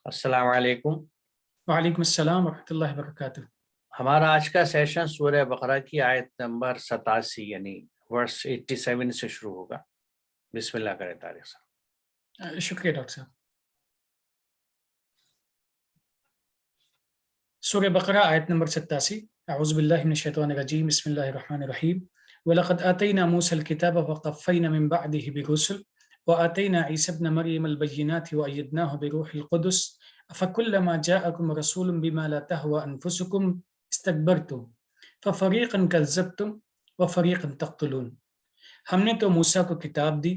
السلام علیکم۔ وعلیکم السلام ورحمۃ اللہ وبرکاتہ۔ ہمارا آج کا سیشن سورہ بقرہ کی آیت نمبر 87 یعنی ورس 87 سے شروع ہوگا۔ بسم اللہ کریں طارق صاحب۔ شکریہ ڈاکٹر صاحب۔ سورہ بقرہ آیت نمبر 87۔ اعوذ باللہ من الشیطان الرجیم، بسم اللہ الرحمن الرحیم۔ وَلَقَدْ آتَيْنَا مُوسَى الْكِتَابَ وَقَفَّيْنَا مِن بَعْدِهِ بِالرُّسُلِ وَآتَيْنَا عِيسَى ابْنَ مَرْيَمَ الْبَيِّنَاتِ وَأَيَّدْنَاهُ بِرُوحِ الْقُدُسِ أَفَكُلَّمَا جَاءَكُمْ رَسُولٌ بِمَا لَا تَهْوَىٰ أَنفُسُكُمْ اسْتَكْبَرْتُمْ فَفَرِيقًا كَذَّبْتُمْ وَفَرِيقًا تَقْتُلُونَ۔ ہم نے تو موسیٰ کو کتاب دی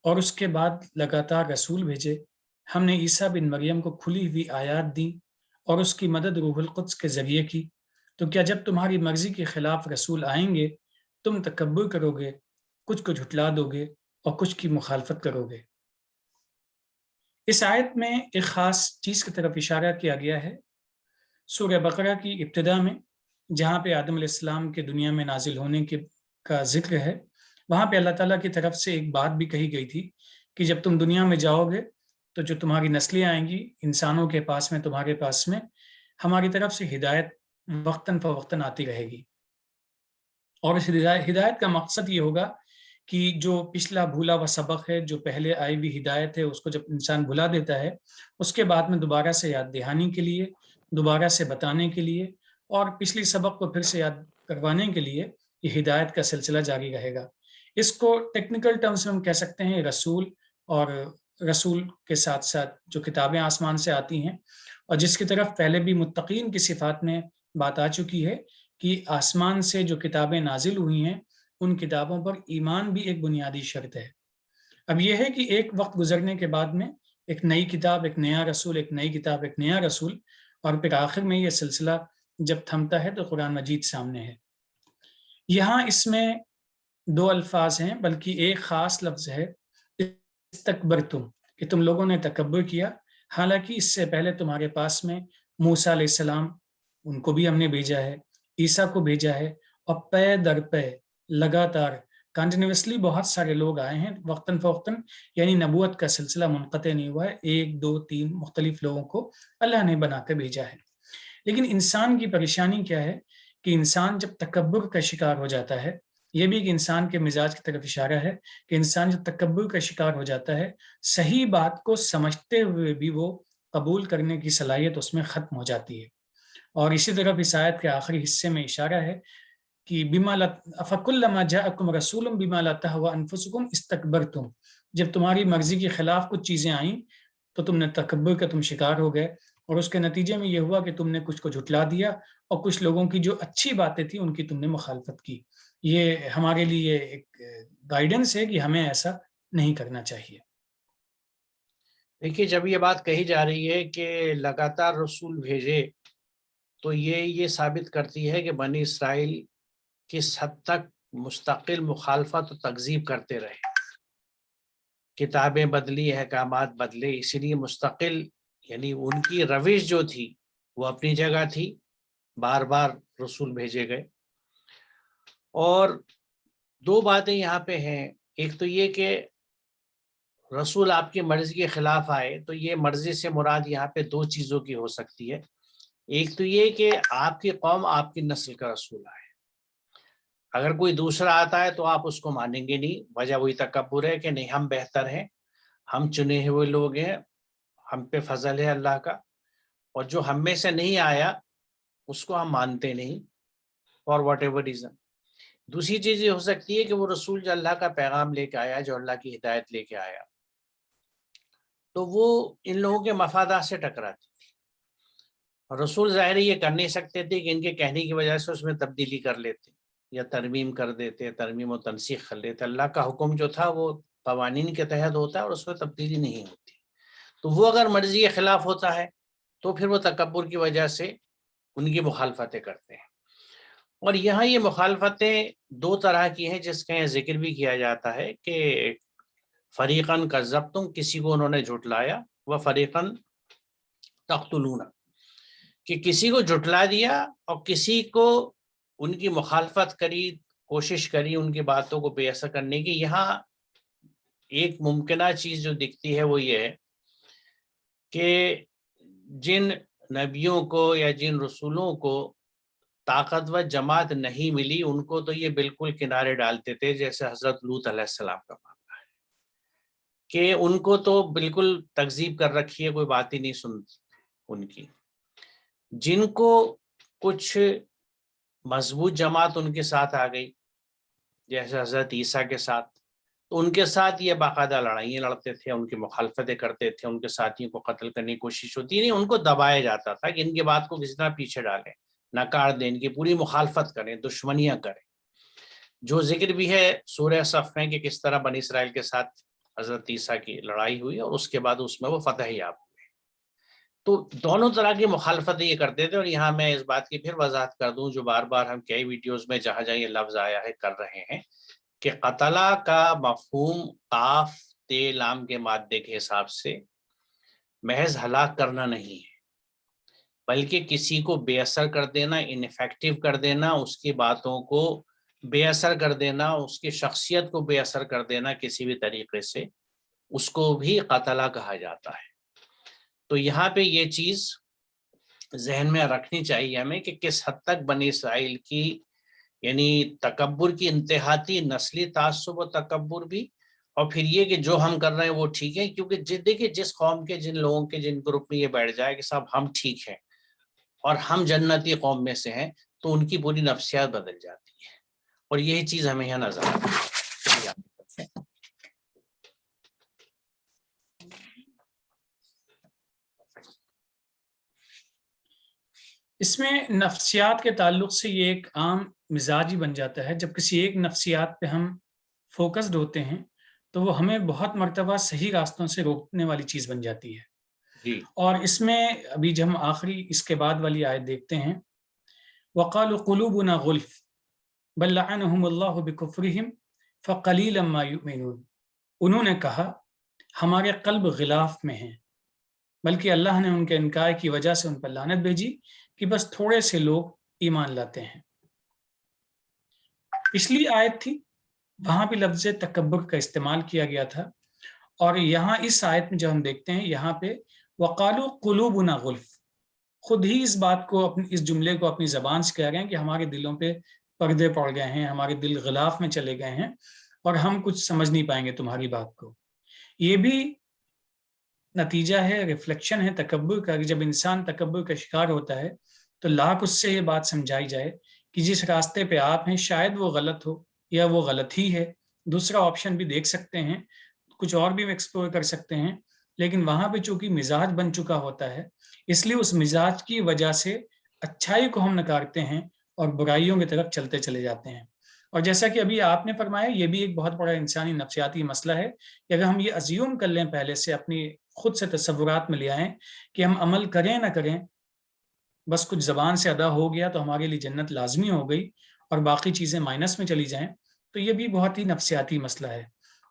اور اس کے بعد لگاتار رسول بھیجے۔ ہم نے عیسیٰ بن مریم کو کھلی ہوئی آیات دی اور اس کی مدد روح القدس کے ذریعے کی۔ تو کیا جب تمہاری مرضی کے خلاف رسول آئیں گے تم تکبر کرو گے، کچھ کو جھٹلا دو گے اور کچھ کی مخالفت کرو گے؟ اس آیت میں ایک خاص چیز کی طرف اشارہ کیا گیا ہے۔ سورہ بقرہ کی ابتدا میں جہاں پہ آدم علیہ السلام کے دنیا میں نازل ہونے کا ذکر ہے، وہاں پہ اللہ تعالیٰ کی طرف سے ایک بات بھی کہی گئی تھی کہ جب تم دنیا میں جاؤ گے تو جو تمہاری نسلیں آئیں گی انسانوں کے پاس میں، تمہارے پاس میں ہماری طرف سے ہدایت وقتاً فوقتاً آتی رہے گی، اور اس ہدایت کا مقصد یہ ہوگا کہ جو پچھلا بھولا ہوا سبق ہے، جو پہلے آئی ہوئی ہدایت ہے، اس کو جب انسان بھلا دیتا ہے اس کے بعد میں دوبارہ سے یاد دہانی کے لیے، دوبارہ سے بتانے کے لیے اور پچھلی سبق کو پھر سے یاد کروانے کے لیے یہ ہدایت کا سلسلہ جاری رہے گا۔ اس کو ٹیکنیکل ٹرمز میں ہم کہہ سکتے ہیں رسول، اور رسول کے ساتھ ساتھ جو کتابیں آسمان سے آتی ہیں، اور جس کی طرف پہلے بھی متقین کی صفات میں بات آ چکی ہے کہ آسمان سے جو کتابیں نازل ہوئی ہیں ان کتابوں پر ایمان بھی ایک بنیادی شرط ہے۔ اب یہ ہے کہ ایک وقت گزرنے کے بعد میں ایک نئی کتاب، ایک نیا رسول، ایک نئی کتاب، ایک نیا رسول، اور پھر آخر میں یہ سلسلہ جب تھمتا ہے تو قرآن مجید سامنے ہے۔ یہاں اس میں دو الفاظ ہیں، بلکہ ایک خاص لفظ ہے، استکبرتم، کہ تم لوگوں نے تکبر کیا، حالانکہ اس سے پہلے تمہارے پاس میں موسیٰ علیہ السلام، ان کو بھی ہم نے بھیجا ہے، عیسیٰ کو بھیجا ہے، اور پے در پے لگاتار کنٹینیوسلی بہت سارے لوگ آئے ہیں وقتاً فوقتاً، یعنی نبوت کا سلسلہ منقطع نہیں ہوا ہے، 1 2 3 مختلف لوگوں کو اللہ نے بنا کر بھیجا ہے۔ لیکن انسان کی پریشانی کیا ہے کہ انسان جب تکبر کا شکار ہو جاتا ہے، یہ بھی ایک انسان کے مزاج کی طرف اشارہ ہے کہ انسان جب تکبر کا شکار ہو جاتا ہے، صحیح بات کو سمجھتے ہوئے بھی وہ قبول کرنے کی صلاحیت اس میں ختم ہو جاتی ہے۔ اور اسی طرف اس آیت کے آخری حصے میں اشارہ ہے کہ فَكُلَّمَا جَاءَكُمْ رَسُولٌ بِمَا لَا تَهْوَىٰ أَنفُسُكُمْ اسْتَكْبَرْتُمْ، جب تمہاری مرضی کے خلاف کچھ چیزیں آئیں تو تم نے تکبر کا شکار ہو گئے، اور اس کے نتیجے میں یہ ہوا کہ تم نے کچھ کو جھٹلا دیا اور کچھ لوگوں کی جو اچھی باتیں تھیں ان کی تم نے مخالفت کی۔ یہ ہمارے لیے ایک گائیڈنس ہے کہ ہمیں ایسا نہیں کرنا چاہیے۔ دیکھیے، جب یہ بات کہی جا رہی ہے کہ لگاتار رسول بھیجے، تو یہ ثابت کرتی ہے کہ بنی اسرائیل کس حد تک مستقل مخالفت و تکذیب کرتے رہے۔ کتابیں بدلی، احکامات بدلے، اسی لیے مستقل، یعنی ان کی روش جو تھی وہ اپنی جگہ تھی، بار بار رسول بھیجے گئے۔ اور دو باتیں یہاں پہ ہیں، ایک تو یہ کہ رسول آپ کی مرضی کے خلاف آئے، تو یہ مرضی سے مراد یہاں پہ دو چیزوں کی ہو سکتی ہے۔ ایک تو یہ کہ آپ کی قوم، آپ کی نسل کا رسول آئے، اگر کوئی دوسرا آتا ہے تو آپ اس کو مانیں گے نہیں، وجہ وہی تکبر ہے کہ نہیں ہم بہتر ہیں، ہم چنے ہوئے لوگ ہیں، ہم پہ فضل ہے اللہ کا، اور جو ہم میں سے نہیں آیا اس کو ہم مانتے نہیں، فار واٹ ایور ریزن۔ دوسری چیز یہ ہو سکتی ہے کہ وہ رسول جو اللہ کا پیغام لے کے آیا، جو اللہ کی ہدایت لے کے آیا، تو وہ ان لوگوں کے مفادات سے ٹکراتی تھی، اور رسول ظاہر یہ کر نہیں سکتے تھے کہ ان کے کہنے کی وجہ سے اس میں تبدیلی کر لیتے یا ترمیم کر دیتے، ترمیم و تنسیخ کر لیتے۔ اللہ کا حکم جو تھا وہ قوانین کے تحت ہوتا ہے اور اس میں تبدیلی نہیں ہوتی، تو وہ اگر مرضی کے خلاف ہوتا ہے تو پھر وہ تکبر کی وجہ سے ان کی مخالفتیں کرتے ہیں۔ اور یہاں یہ مخالفتیں دو طرح کی ہیں جس کا ذکر بھی کیا جاتا ہے کہ فریقاً کذبتم، کسی کو انہوں نے جھٹلایا، و فریقاً تقتلون، کہ کسی کو جھٹلا دیا اور کسی کو ان کی مخالفت کری، کوشش کری ان کی باتوں کو بے اثر کرنے کی۔ یہاں ایک ممکنہ چیز جو دکھتی ہے وہ یہ ہے کہ جن نبیوں کو یا جن رسولوں کو طاقتور جماعت نہیں ملی ان کو تو یہ بالکل کنارے ڈالتے تھے، جیسے حضرت لوط علیہ السلام کا معاملہ ہے کہ ان کو تو بالکل تکذیب کر رکھی ہے، کوئی بات ہی نہیں سنتی ان کی۔ جن کو کچھ مضبوط جماعت ان کے ساتھ آ گئی جیسے حضرت عیسیٰ کے ساتھ، تو ان کے ساتھ یہ باقاعدہ لڑائیاں لڑتے تھے، ان کی مخالفتیں کرتے تھے، ان کے ساتھیوں کو قتل کرنے کی کوشش ہوتی، نہیں ان کو دبایا جاتا تھا کہ ان کی بات کو کسی طرح پیچھے ڈالیں، نکار دیں، ان کی پوری مخالفت کریں، دشمنیاں کریں۔ جو ذکر بھی ہے سورہ صف میں کہ کس طرح بنی اسرائیل کے ساتھ حضرت عیسیٰ کی لڑائی ہوئی اور اس کے بعد اس میں وہ فتح یاب ہوئے۔ تو دونوں طرح کی مخالفتیں یہ کرتے تھے، اور یہاں میں اس بات کی پھر وضاحت کر دوں جو بار بار ہم کئی ویڈیوز میں جہاں جہاں یہ لفظ آیا ہے کر رہے ہیں کہ قتلہ کا مفہوم قاف تے لام کے مادے کے حساب سے محض ہلاک کرنا نہیں ہے، بلکہ کسی کو بے اثر کر دینا، انفیکٹو کر دینا، اس کی باتوں کو بے اثر کر دینا، اس کی شخصیت کو بے اثر کر دینا کسی بھی طریقے سے، اس کو بھی قتلہ کہا جاتا ہے۔ تو یہاں پہ یہ چیز ذہن میں رکھنی چاہیے ہمیں کہ کس حد تک بنی اسرائیل کی یعنی تکبر کی انتہا تھی، نسلی تعصب و تکبر بھی، اور پھر یہ کہ جو ہم کر رہے ہیں وہ ٹھیک ہے، کیونکہ دیکھیے جس قوم کے جن لوگوں کے جن گروپ میں یہ بیٹھ جائے کہ صاحب ہم ٹھیک ہیں اور ہم جنتی قوم میں سے ہیں، تو ان کی پوری نفسیات بدل جاتی ہے، اور یہی چیز ہمیں یہاں نظر آتی ہے۔ اس میں نفسیات کے تعلق سے یہ ایک عام مزاج ہی بن جاتا ہے، جب کسی ایک نفسیات پہ ہم فوکسڈ ہوتے ہیں تو وہ ہمیں بہت مرتبہ صحیح راستوں سے روکنے والی چیز بن جاتی ہے۔ جی اور اس میں ابھی جب ہم آخری اس کے بعد والی آیت دیکھتے ہیں، وَقَالُوا قُلُوبُنَا غُلْفٌ بَلْ لَعَنَهُمُ اللَّهُ بِكُفْرِهِمْ فَقَلِيلًا مَا يُؤْمِنُونَ، انہوں نے کہا ہمارے قلب غلاف میں ہیں، بلکہ اللہ نے ان کے انکار کی وجہ سے ان پر لعنت بھیجی کہ بس تھوڑے سے لوگ ایمان لاتے ہیں۔ پچھلی آیت تھی، وہاں بھی لفظ تکبر کا استعمال کیا گیا تھا، اور یہاں اس آیت میں جو ہم دیکھتے ہیں یہاں پہ وَقَالُوا قُلُوبُنَا غُلْفٌ، خود ہی اس بات کو اس جملے کو اپنی زبان سے کہہ رہے ہیں کہ ہمارے دلوں پہ پردے پڑ گئے ہیں، ہمارے دل غلاف میں چلے گئے ہیں اور ہم کچھ سمجھ نہیں پائیں گے تمہاری بات کو۔ یہ بھی نتیجہ ہے، ریفلیکشن ہے تکبر کا، کہ جب انسان تکبر کا شکار ہوتا ہے تو لاکھ اس سے یہ بات سمجھائی جائے کہ جس راستے پہ آپ ہیں شاید وہ غلط ہو یا وہ غلط ہی ہے، دوسرا آپشن بھی دیکھ سکتے ہیں، کچھ اور بھی ایکسپلور کر سکتے ہیں، لیکن وہاں پہ چونکہ مزاج بن چکا ہوتا ہے، اس لیے اس مزاج کی وجہ سے اچھائی کو ہم نکارتے ہیں اور برائیوں کی طرف چلتے چلے جاتے ہیں۔ اور جیسا کہ ابھی آپ نے فرمایا، یہ بھی ایک بہت بڑا انسانی نفسیاتی مسئلہ ہے کہ اگر ہم یہ ازیوم کر لیں، پہلے سے اپنی خود سے تصورات میں لے آئیں کہ ہم عمل کریں نہ کریں، بس کچھ زبان سے ادا ہو گیا تو ہمارے لیے جنت لازمی ہو گئی اور باقی چیزیں مائنس میں چلی جائیں، تو یہ بھی بہت ہی نفسیاتی مسئلہ ہے۔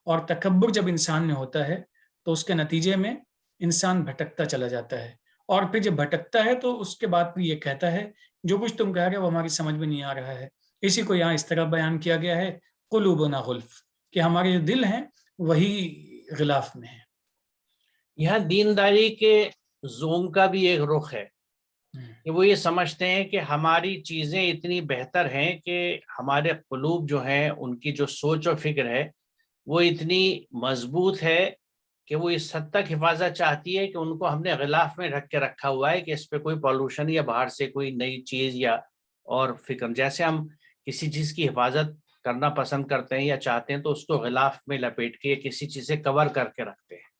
اور تکبر جب انسان میں ہوتا ہے تو اس کے نتیجے میں انسان بھٹکتا چلا جاتا ہے، اور پھر جب بھٹکتا ہے تو اس کے بعد پھر یہ کہتا ہے جو کچھ تم کہہ رہے ہو وہ ہماری سمجھ میں نہیں آ رہا ہے۔ اسی کو یہاں اس طرح بیان کیا گیا ہے قلوبنا غلف، کہ ہمارے جو دل ہیں وہی غلاف میں ہیں۔ یہاں دینداری کے زوم کا بھی ایک رخ ہے کہ وہ یہ سمجھتے ہیں کہ ہماری چیزیں اتنی بہتر ہیں کہ ہمارے قلوب جو ہیں ان کی جو سوچ و فکر ہے وہ اتنی مضبوط ہے کہ وہ اس حد تک حفاظت چاہتی ہے کہ ان کو ہم نے غلاف میں رکھ کے رکھا ہوا ہے کہ اس پہ کوئی پولوشن یا باہر سے کوئی نئی چیز یا اور فکر، جیسے ہم کسی چیز کی حفاظت کرنا پسند کرتے ہیں یا چاہتے ہیں تو اس کو غلاف میں لپیٹ کے کسی چیز سے کور کر کے رکھتے ہیں۔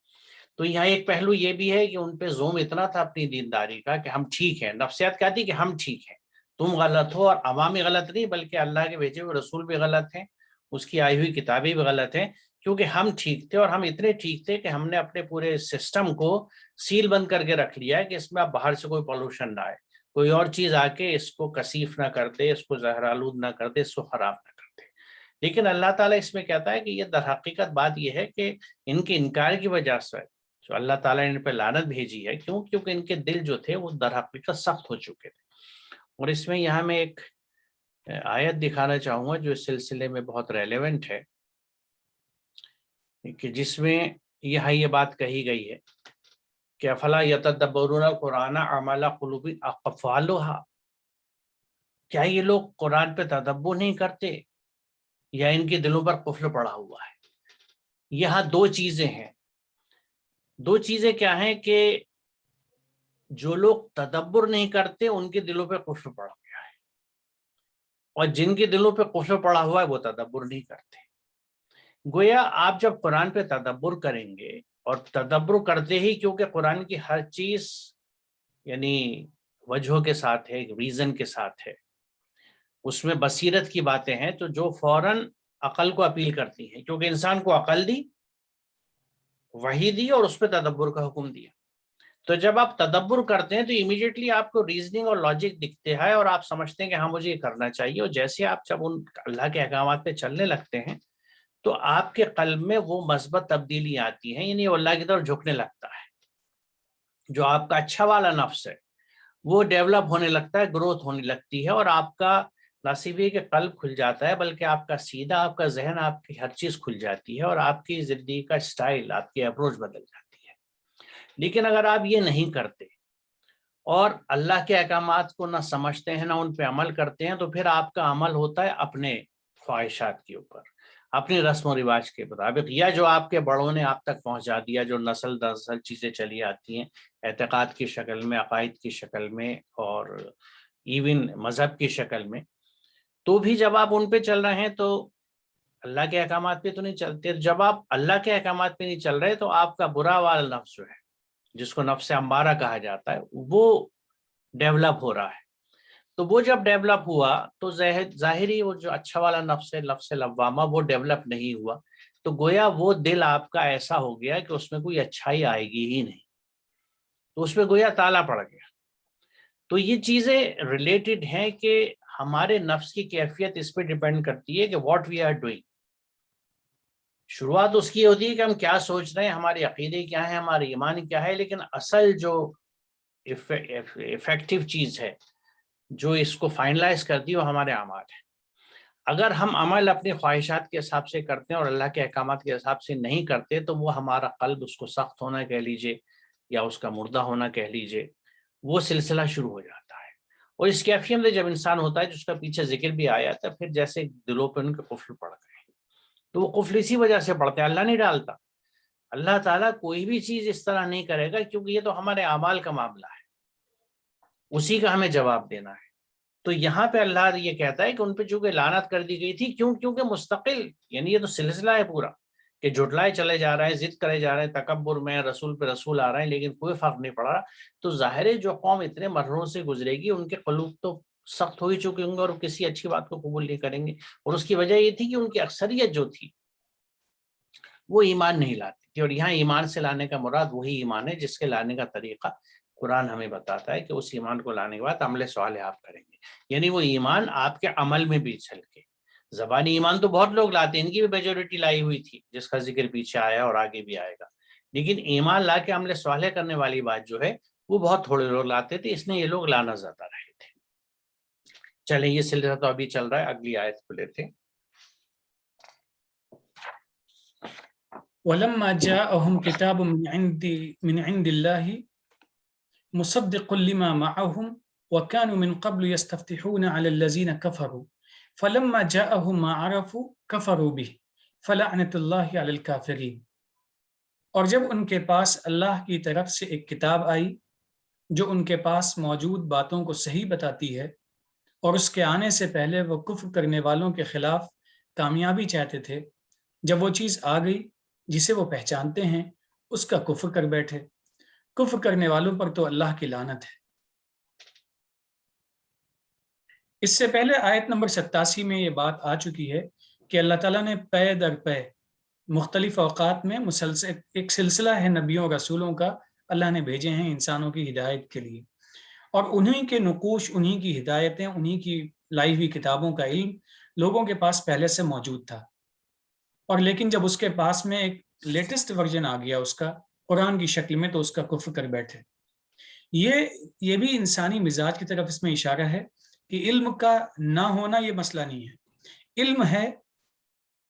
تو یہاں ایک پہلو یہ بھی ہے کہ ان پہ زوم اتنا تھا اپنی دینداری کا کہ ہم ٹھیک ہیں، نفسیات کہتی کہ ہم ٹھیک ہیں، تم غلط ہو، اور عوامی غلط نہیں بلکہ اللہ کے بھیجے ہوئے رسول بھی غلط ہیں، اس کی آئی ہوئی کتابیں بھی غلط ہیں، کیونکہ ہم ٹھیک تھے، اور ہم اتنے ٹھیک تھے کہ ہم نے اپنے پورے سسٹم کو سیل بند کر کے رکھ لیا ہے کہ اس میں اب باہر سے کوئی پولوشن نہ آئے، کوئی اور چیز آ کے اس کو کثیف نہ کر دے، اس کو زہرآلود نہ کر دے، اس کو خراب نہ کر دے۔ لیکن اللہ تعالیٰ اس میں کہتا ہے کہ یہ در حقیقت بات یہ ہے کہ ان کے انکار کی وجہ سے جو اللہ تعالیٰ نے ان پہ لعنت بھیجی ہے، کیونکہ ان کے دل جو تھے وہ در حقیقت سخت ہو چکے تھے۔ اور اس میں یہاں میں ایک آیت دکھانا چاہوں گا جو اس سلسلے میں بہت ریلیونٹ ہے، کہ جس میں یہاں یہ بات کہی گئی ہے کہ افلا یتدبرون القرآن ام علی قلوب اقفالها، کیا یہ لوگ قرآن پہ تدبر نہیں کرتے یا ان کے دلوں پر قفل پڑا ہوا ہے؟ یہاں دو چیزیں ہیں. دو چیزیں کیا ہیں کہ جو لوگ تدبر نہیں کرتے ان کے دلوں پہ قفل پڑا گیا ہے، اور جن کے دلوں پہ قفل پڑا ہوا ہے وہ تدبر نہیں کرتے. گویا آپ جب قرآن پہ تدبر کریں گے، اور تدبر کرتے ہی کیونکہ قرآن کی ہر چیز یعنی وجہوں کے ساتھ ہے، ریزن کے ساتھ ہے، اس میں بصیرت کی باتیں ہیں، تو جو فوراً عقل کو اپیل کرتی ہیں، کیونکہ انسان کو عقل دی، وحی دی، اور اس پہ تدبر کا حکم دیا. تو جب آپ تدبر کرتے ہیں تو امیڈیٹلی آپ کو ریزننگ اور لاجک دکھتے ہیں، اور آپ سمجھتے ہیں کہ ہاں مجھے یہ کرنا چاہیے. اور جیسے آپ جب ان اللہ کے احکامات پہ چلنے لگتے ہیں تو آپ کے قلب میں وہ مثبت تبدیلی آتی ہیں، یعنی وہ اللہ کی طرف جھکنے لگتا ہے. جو آپ کا اچھا والا نفس ہے وہ ڈیولپ ہونے لگتا ہے، گروتھ ہونے لگتی ہے، اور آپ کا نہ صرف یہ کہ قلب کھل جاتا ہے بلکہ آپ کا سیدھا، آپ کا ذہن، آپ کی ہر چیز کھل جاتی ہے، اور آپ کی زندگی کا سٹائل، آپ کی اپروچ بدل جاتی ہے. لیکن اگر آپ یہ نہیں کرتے اور اللہ کے احکامات کو نہ سمجھتے ہیں نہ ان پہ عمل کرتے ہیں، تو پھر آپ کا عمل ہوتا ہے اپنے خواہشات کے اوپر، اپنی رسم و رواج کے مطابق، یا جو آپ کے بڑوں نے آپ تک پہنچا دیا، جو نسل در نسل چیزیں چلی آتی ہیں اعتقاد کی شکل میں، عقائد کی شکل میں، اور ایون مذہب کی شکل میں. تو بھی جب آپ ان پہ چل رہے ہیں تو اللہ کے احکامات پہ تو نہیں چلتے. جب آپ اللہ کے احکامات پہ نہیں چل رہے تو آپ کا برا والا نفس جو ہے، جس کو نفس امارہ کہا جاتا ہے، وہ ڈیولپ ہو رہا ہے. تو وہ جب ڈیولپ ہوا تو ظاہری وہ جو اچھا والا نفس ہے، نفس لوامہ، وہ ڈیولپ نہیں ہوا. تو گویا وہ دل آپ کا ایسا ہو گیا کہ اس میں کوئی اچھائی آئے گی ہی نہیں، تو اس پہ گویا تالا پڑ گیا. تو یہ چیزیں ریلیٹڈ ہیں کہ ہمارے نفس کی کیفیت اس پہ ڈیپینڈ کرتی ہے کہ واٹ وی آر ڈوئنگ. شروعات اس کی ہوتی ہے کہ ہم کیا سوچ رہے ہیں، ہمارے عقیدے کیا ہیں، ہمارے ایمان کیا ہے. لیکن اصل جو افیکٹو چیز ہے جو اس کو فائنلائز کرتی ہے وہ ہمارے اعمال ہیں. اگر ہم عمل اپنی خواہشات کے حساب سے کرتے ہیں اور اللہ کے احکامات کے حساب سے نہیں کرتے تو وہ ہمارا قلب، اس کو سخت ہونا کہہ لیجئے یا اس کا مردہ ہونا کہہ لیجئے، وہ سلسلہ شروع ہو جاتا ہے. اور اس کیفیت میں جب انسان ہوتا ہے، جس کا پیچھے ذکر بھی آیا تھا، پھر جیسے دلوں پہ ان کے قفل پڑ گئے، تو وہ قفل اسی وجہ سے پڑتے ہیں، اللہ نہیں ڈالتا. اللہ تعالیٰ کوئی بھی چیز اس طرح نہیں کرے گا، کیونکہ یہ تو ہمارے اعمال کا معاملہ ہے، اسی کا ہمیں جواب دینا ہے. تو یہاں پہ اللہ یہ کہتا ہے کہ ان پہ چونکہ لعنت کر دی گئی تھی، کیونکہ مستقل، یعنی یہ تو سلسلہ ہے پورا کہ جھٹلائے چلے جا رہے ہیں، ضد کرے جا رہے ہیں، تکبر میں رسول پہ رسول آ رہے ہیں، لیکن کوئی فرق نہیں پڑ رہا. تو ظاہر ہے جو قوم اتنے مرحلوں سے گزرے گی ان کے قلوب تو سخت ہو ہی چکے ہوں گے، اور کسی اچھی بات کو قبول نہیں کریں گے. اور اس کی وجہ یہ تھی کہ ان کی اکثریت جو تھی وہ ایمان نہیں لاتی تھی. اور یہاں ایمان سے لانے کا مراد وہی ایمان ہے جس کے لانے کا طریقہ قرآن ہمیں بتاتا ہے کہ اس ایمان کو لانے کے بعد عمل صالح آپ کریں گے. یعنی وہ ایمان آپ کے عمل میں بھی چل کے، زبانی ایمان تو بہت لوگ لاتے ہیں، ان کی بھی میجورٹی لائی ہوئی تھی جس کا ذکر پیچھے آیا اور آگے بھی آئے گا. لیکن ایمان لا کے عمل صالح کرنے والی بات جو ہے وہ بہت تھوڑے لوگ لاتے تھے، اس نے یہ لوگ لانا زیادہ رہے تھے. چلیں یہ سلسلہ تو ابھی چل رہا ہے، اگلی آیت کو لیتے ہیں. وَلَمَّا جَاءَهُمْ كِتَابٌ مِّنْ عِنْدِ اللَّهِ مُصَدِّقٌ لِمَا مَعَهُمْ وَكَانُوا مِنْ قَبْلُ يَسْتَفْتِحُونَ عَلَى الَّذِينَ كَفَرُوا فَلَمَّا جَاءَهُمْ مَا عَرَفُوا كَفَرُوا بِهِ فَلَعْنَةُ اللَّهِ عَلَى الْكَافِرِينَ. اور جب ان کے پاس اللہ کی طرف سے ایک کتاب آئی جو ان کے پاس موجود باتوں کو صحیح بتاتی ہے، اور اس کے آنے سے پہلے وہ کفر کرنے والوں کے خلاف کامیابی چاہتے تھے، جب وہ چیز آ گئی جسے وہ پہچانتے ہیں اس کا کفر کر بیٹھے. کفر کرنے والوں پر تو اللہ کی لعنت ہے. اس سے پہلے آیت نمبر 87 میں یہ بات آ چکی ہے کہ اللہ تعالیٰ نے پے در پے مختلف اوقات میں مسلسل ایک سلسلہ ہے نبیوں رسولوں کا اللہ نے بھیجے ہیں انسانوں کی ہدایت کے لیے، اور انہی کے نقوش، انہی کی ہدایتیں، انہی کی لائی ہوئی کتابوں کا علم لوگوں کے پاس پہلے سے موجود تھا. اور لیکن جب اس کے پاس میں ایک لیٹسٹ ورژن آ گیا اس کا قرآن کی شکل میں، تو اس کا کفر کر بیٹھے. یہ بھی انسانی مزاج کی طرف اس میں اشارہ ہے کہ علم کا نہ ہونا یہ مسئلہ نہیں ہے. علم ہے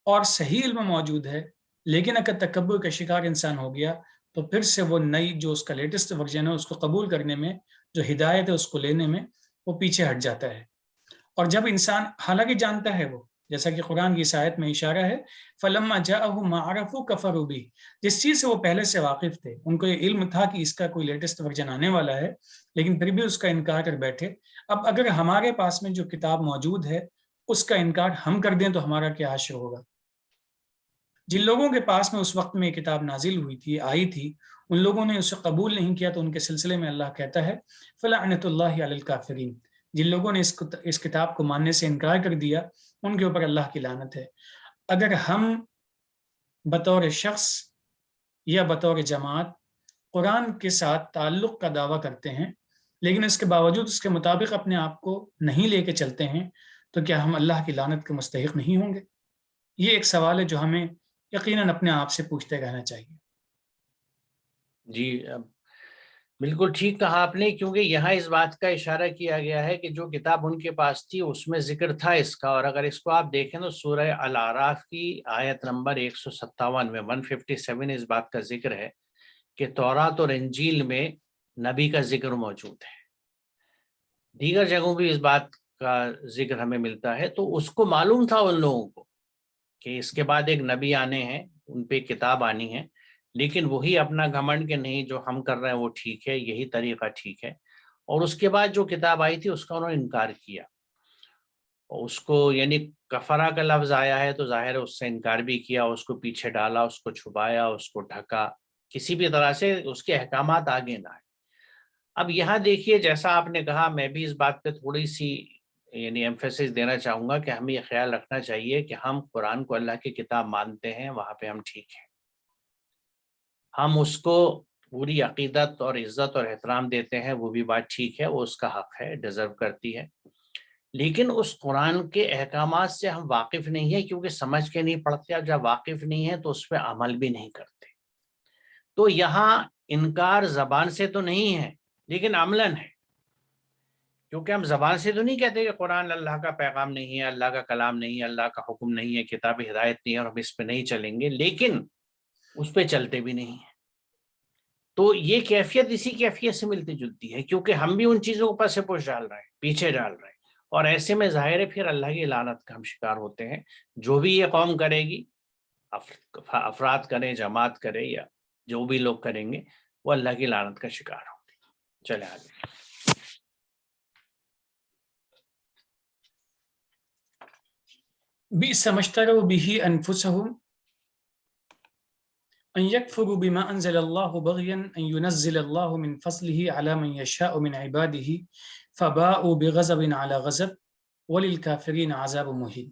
اور صحیح علم موجود ہے، لیکن اگر تکبر کا شکار انسان ہو گیا تو پھر سے وہ نئی جو اس کا لیٹسٹ ورژن ہے اس کو قبول کرنے میں، جو ہدایت ہے اس کو لینے میں وہ پیچھے ہٹ جاتا ہے۔ اور جب انسان حالانکہ جانتا ہے، وہ جیسا کہ قرآن کی آیت میں اشارہ ہے، فَلَمَّا جَاءَهُم مَا عَرَفُوا كَفَرُوا بِهِ، جس چیز سے وہ پہلے سے واقف تھے، ان کو یہ علم تھا کہ اس کا کوئی لیٹسٹ ورژن آنے والا ہے، لیکن پھر بھی اس کا انکار کر بیٹھے۔ اب اگر ہمارے پاس میں جو کتاب موجود ہے اس کا انکار ہم کر دیں تو ہمارا کیا حشر ہوگا؟ جن لوگوں کے پاس میں اس وقت میں یہ کتاب نازل ہوئی تھی، آئی تھی، ان لوگوں نے اسے قبول نہیں کیا، تو ان کے سلسلے میں اللہ کہتا ہے فَلَعْنَةُ اللَّهِ عَلَى الْكَافِرِينَ، جن لوگوں نے اس کتاب کو ماننے سے انکار کر دیا ان کے اوپر اللہ کی لعنت ہے۔ اگر ہم بطور شخص یا بطور جماعت قرآن کے ساتھ تعلق کا دعویٰ کرتے ہیں، لیکن اس کے باوجود اس کے مطابق اپنے آپ کو نہیں لے کے چلتے ہیں، تو کیا ہم اللہ کی لعنت کے مستحق نہیں ہوں گے؟ یہ ایک سوال ہے جو ہمیں یقیناً اپنے آپ سے پوچھتے رہنا چاہیے۔ جی بالکل ٹھیک کہا آپ نے، کیونکہ یہاں اس بات کا اشارہ کیا گیا ہے کہ جو کتاب ان کے پاس تھی اس میں ذکر تھا اس کا، اور اگر اس کو آپ دیکھیں تو سورہ الاعراف کی آیت نمبر 157 میں 157 اس بات کا ذکر ہے کہ تورات اور انجیل میں نبی کا ذکر موجود ہے۔ دیگر جگہوں بھی اس بات کا ذکر ہمیں ملتا ہے، تو اس کو معلوم تھا ان لوگوں کو کہ اس کے بعد ایک نبی آنے ہیں، ان پہ کتاب آنی ہے، لیکن وہی اپنا گھمنڈ کہ نہیں جو ہم کر رہے ہیں وہ ٹھیک ہے، یہی طریقہ ٹھیک ہے، اور اس کے بعد جو کتاب آئی تھی اس کا انہوں نے انکار کیا، اور اس کو یعنی کفرا کا لفظ آیا ہے تو ظاہر ہے اس سے انکار بھی کیا، اس کو پیچھے ڈالا، اس کو چھپایا، اس کو ڈھکا، کسی بھی طرح سے اس کے احکامات آگے نہ آئے۔ اب یہاں دیکھیے جیسا آپ نے کہا، میں بھی اس بات پہ تھوڑی سی یعنی ایمفیسس دینا چاہوں گا کہ ہمیں یہ خیال رکھنا چاہیے کہ ہم قرآن کو اللہ کی کتاب مانتے ہیں، وہاں پہ ہم ٹھیک ہیں، ہم اس کو پوری عقیدت اور عزت اور احترام دیتے ہیں، وہ بھی بات ٹھیک ہے، وہ اس کا حق ہے، ڈیزرو کرتی ہے، لیکن اس قرآن کے احکامات سے ہم واقف نہیں ہیں کیونکہ سمجھ کے نہیں پڑھتے، اور جب واقف نہیں ہیں تو اس پہ عمل بھی نہیں کرتے۔ تو یہاں انکار زبان سے تو نہیں ہے لیکن عملاً ہے، کیونکہ ہم زبان سے تو نہیں کہتے کہ قرآن اللہ کا پیغام نہیں ہے، اللہ کا کلام نہیں ہے، اللہ کا حکم نہیں ہے، کتاب ہدایت نہیں ہے اور ہم اس پہ نہیں چلیں گے، لیکن اس پہ چلتے بھی نہیں ہیں۔ تو یہ کیفیت اسی کیفیت سے ملتی جلتی ہے، کیونکہ ہم بھی ان چیزوں کو پس پوش ڈال رہے ہیں، پیچھے ڈال رہے ہیں، اور ایسے میں ظاہر ہے پھر اللہ کی لعنت کا ہم شکار ہوتے ہیں۔ جو بھی یہ قوم کرے گی، افراد کریں، جماعت کرے، یا جو بھی لوگ کریں گے، وہ اللہ کی لعنت کا شکار ہوں گے۔ چلے آگے۔ بئس ما اشتروا به انفسهم ان يكفروا بما انزل الله بغيا ان ينزل الله من فضله على من يشاء من عباده فباءوا بغضب على غضب وللكافرين عذاب مهين۔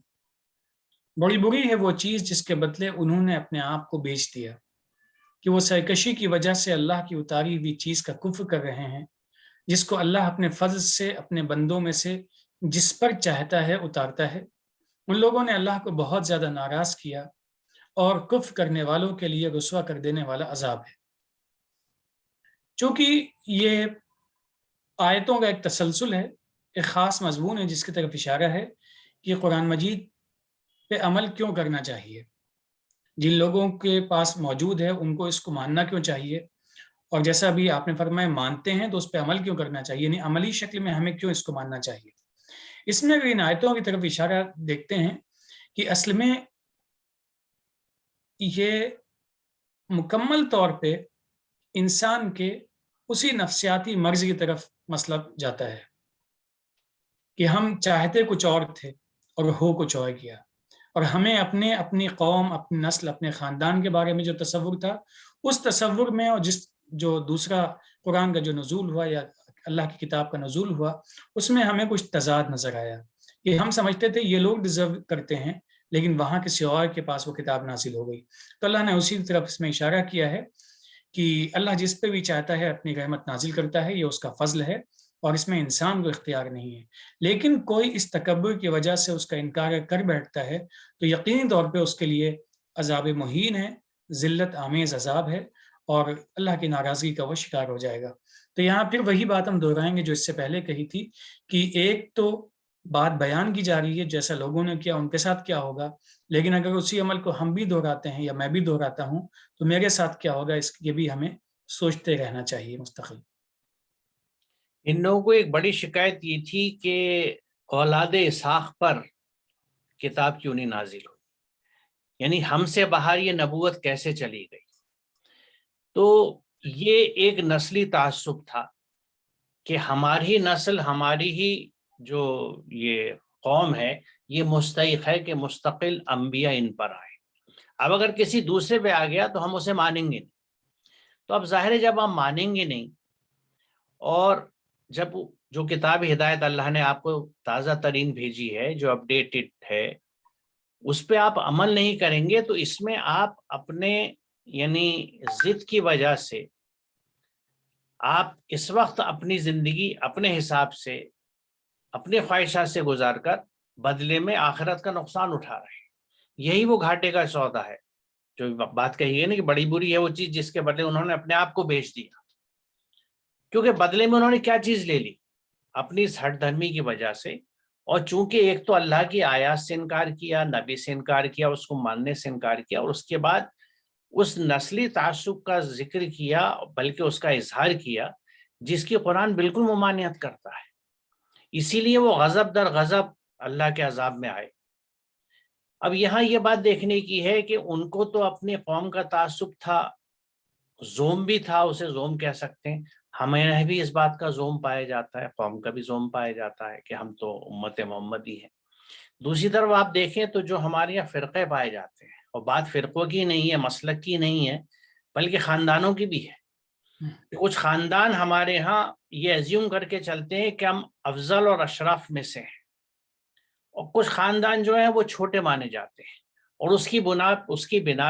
بڑی بری ہے وہ چیز جس کے بدلے انہوں نے اپنے آپ کو بیچ دیا، کہ وہ سرکشی کی وجہ سے اللہ کی اتاری ہوئی چیز کا کفر کر رہے ہیں، جس کو اللہ اپنے فضل سے اپنے بندوں میں سے جس پر چاہتا ہے اتارتا ہے۔ ان لوگوں نے اللہ کو بہت زیادہ ناراض کیا، اور کفر کرنے والوں کے لیے رسوا کر دینے والا عذاب ہے۔ چونکہ یہ آیتوں کا ایک تسلسل ہے، ایک خاص مضمون ہے جس کی طرف اشارہ ہے کہ قرآن مجید پہ عمل کیوں کرنا چاہیے، جن لوگوں کے پاس موجود ہے ان کو اس کو ماننا کیوں چاہیے، اور جیسا ابھی آپ نے فرمایا مانتے ہیں تو اس پہ عمل کیوں کرنا چاہیے، یعنی عملی شکل میں ہمیں کیوں اس کو ماننا چاہیے۔ اس میں بھی ان آیتوں کی طرف اشارہ دیکھتے ہیں کہ اصل میں یہ مکمل طور پہ انسان کے اسی نفسیاتی مرض کی طرف مسئلہ جاتا ہے کہ ہم چاہتے کچھ اور تھے اور ہو کچھ اور کیا، اور ہمیں اپنی قوم، اپنی نسل، اپنے خاندان کے بارے میں جو تصور تھا، اس تصور میں اور جو دوسرا قرآن کا جو نزول ہوا یا اللہ کی کتاب کا نزول ہوا، اس میں ہمیں کچھ تضاد نظر آیا کہ ہم سمجھتے تھے یہ لوگ ڈیزرو کرتے ہیں، لیکن وہاں کسی اور کے پاس وہ کتاب نازل ہو گئی۔ تو اللہ نے اسی طرف اس میں اشارہ کیا ہے کہ اللہ جس پہ بھی چاہتا ہے اپنی رحمت نازل کرتا ہے، یہ اس کا فضل ہے، اور اس میں انسان کو اختیار نہیں ہے۔ لیکن کوئی اس تکبر کی وجہ سے اس کا انکار کر بیٹھتا ہے تو یقینی طور پہ اس کے لیے عذاب مہین ہے، ذلت آمیز عذاب ہے، اور اللہ کی ناراضگی کا وہ شکار ہو جائے گا۔ تو یہاں پھر وہی بات ہم دہرائیں گے جو اس سے پہلے کہی تھی کہ ایک تو بات بیان کی جا رہی ہے، جیسا لوگوں نے کیا ان کے ساتھ کیا ہوگا، لیکن اگر اسی عمل کو ہم بھی دہراتے ہیں یا میں بھی دہراتا ہوں تو میرے ساتھ کیا ہوگا، اس کے بھی ہمیں سوچتے رہنا چاہیے مستقل۔ ان لوگوں کو ایک بڑی شکایت یہ تھی کہ اولاد اسحاق پر کتاب کیوں نہیں نازل ہوئی، یعنی ہم سے باہر یہ نبوت کیسے چلی گئی۔ تو یہ ایک نسلی تعصب تھا کہ ہماری نسل، ہماری ہی جو یہ قوم ہے، یہ مستحق ہے کہ مستقل انبیاء ان پر آئے۔ اب اگر کسی دوسرے پہ آ گیا تو ہم اسے مانیں گے نہیں۔ تو اب ظاہر ہے جب ہم مانیں گے نہیں، اور جب جو کتاب ہدایت اللہ نے آپ کو تازہ ترین بھیجی ہے، جو اپڈیٹڈ ہے، اس پہ آپ عمل نہیں کریں گے، تو اس میں آپ اپنے یعنی ضد کی وجہ سے آپ اس وقت اپنی زندگی اپنے حساب سے، اپنے خواہشات سے گزار کر بدلے میں آخرت کا نقصان اٹھا رہے ہیں۔ یہی وہ گھاٹے کا سودا ہے جو بات کہی ہے نا کہ بڑی بری ہے وہ چیز جس کے بدلے انہوں نے اپنے آپ کو بیچ دیا۔ کیونکہ بدلے میں انہوں نے کیا چیز لے لی؟ اپنی اس ہٹ دھرمی کی وجہ سے، اور چونکہ ایک تو اللہ کی آیات سے انکار کیا، نبی سے انکار کیا، اس کو ماننے سے انکار کیا، اور اس کے بعد اس نسلی تعصب کا ذکر کیا، بلکہ اس کا اظہار کیا جس کی قرآن بالکل ممانعت کرتا ہے۔ اسی لیے وہ غضب در غضب اللہ کے عذاب میں آئے۔ اب یہاں یہ بات دیکھنے کی ہے کہ ان کو تو اپنی قوم کا تعصب تھا، زوم بھی تھا، اسے زوم کہہ سکتے ہیں۔ ہمیں بھی اس بات کا زوم پایا جاتا ہے، قوم کا بھی زوم پایا جاتا ہے کہ ہم تو امت محمدی ہیں۔ دوسری طرف آپ دیکھیں تو جو ہمارے یہاں فرقے پائے جاتے ہیں، اور بات فرقوں کی نہیں ہے، مسلک کی نہیں ہے، بلکہ خاندانوں کی بھی ہے۔ کچھ خاندان ہمارے ہاں یہ ایزیوم کر کے چلتے ہیں کہ ہم افضل اور اشرف میں سے ہیں، اور کچھ خاندان جو ہیں وہ چھوٹے مانے جاتے ہیں، اور اس کی بنا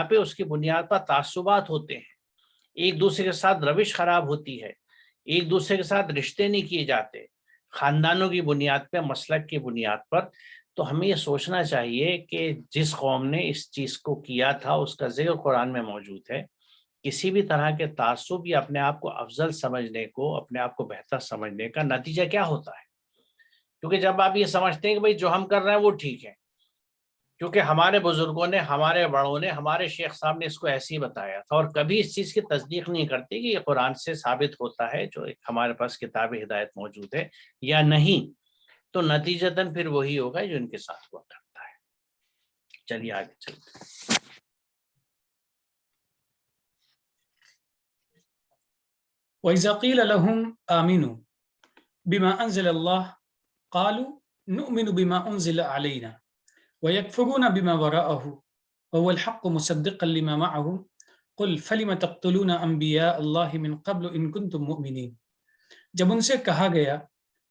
پہ اس کی بنیاد پر تعصبات ہوتے ہیں، ایک دوسرے کے ساتھ روش خراب ہوتی ہے، ایک دوسرے کے ساتھ رشتے نہیں کیے جاتے خاندانوں کی بنیاد پہ، مسلک کی بنیاد پر۔ تو ہمیں یہ سوچنا چاہیے کہ جس قوم نے اس چیز کو کیا تھا اس کا ذکر قرآن میں موجود ہے۔ کسی بھی طرح کے تعصب یا اپنے آپ کو افضل سمجھنے کو، اپنے آپ کو بہتر سمجھنے کا نتیجہ کیا ہوتا ہے؟ کیونکہ جب آپ یہ سمجھتے ہیں کہ بھائی جو ہم کر رہے ہیں وہ ٹھیک ہے، کیونکہ ہمارے بزرگوں نے، ہمارے بڑوں نے، ہمارے شیخ صاحب نے اس کو ایسے ہی بتایا تھا، اور کبھی اس چیز کی تصدیق نہیں کرتے کہ یہ قرآن سے ثابت ہوتا ہے جو ہمارے پاس کتاب ہدایت موجود ہے یا نہیں، تو نتیجتاً پھر وہی ہوگا جو ان کے ساتھ ہوا کرتا ہے۔ چلیے آگے چلتے ہیں۔ وَإِذَا قِيلَ لَهُمْ آمِنُوا بِمَا أَنزَلَ اللَّهُ قَالُوا نُؤْمِنُ بِمَا أُنزِلَ عَلَيْنَا وَيَكْفُرُونَ بِمَا وَرَاءَهُ وَهُوَ الْحَقُّ مُصَدِّقًا لِمَا مَعَهُمْ قُلْ فَلِمَ تَقْتُلُونَ أَنْبِيَاءَ اللَّهِ مِنْ قَبْلُ إِن كُنتُم مُؤْمِنِينَ۔ جب ان سے کہا گیا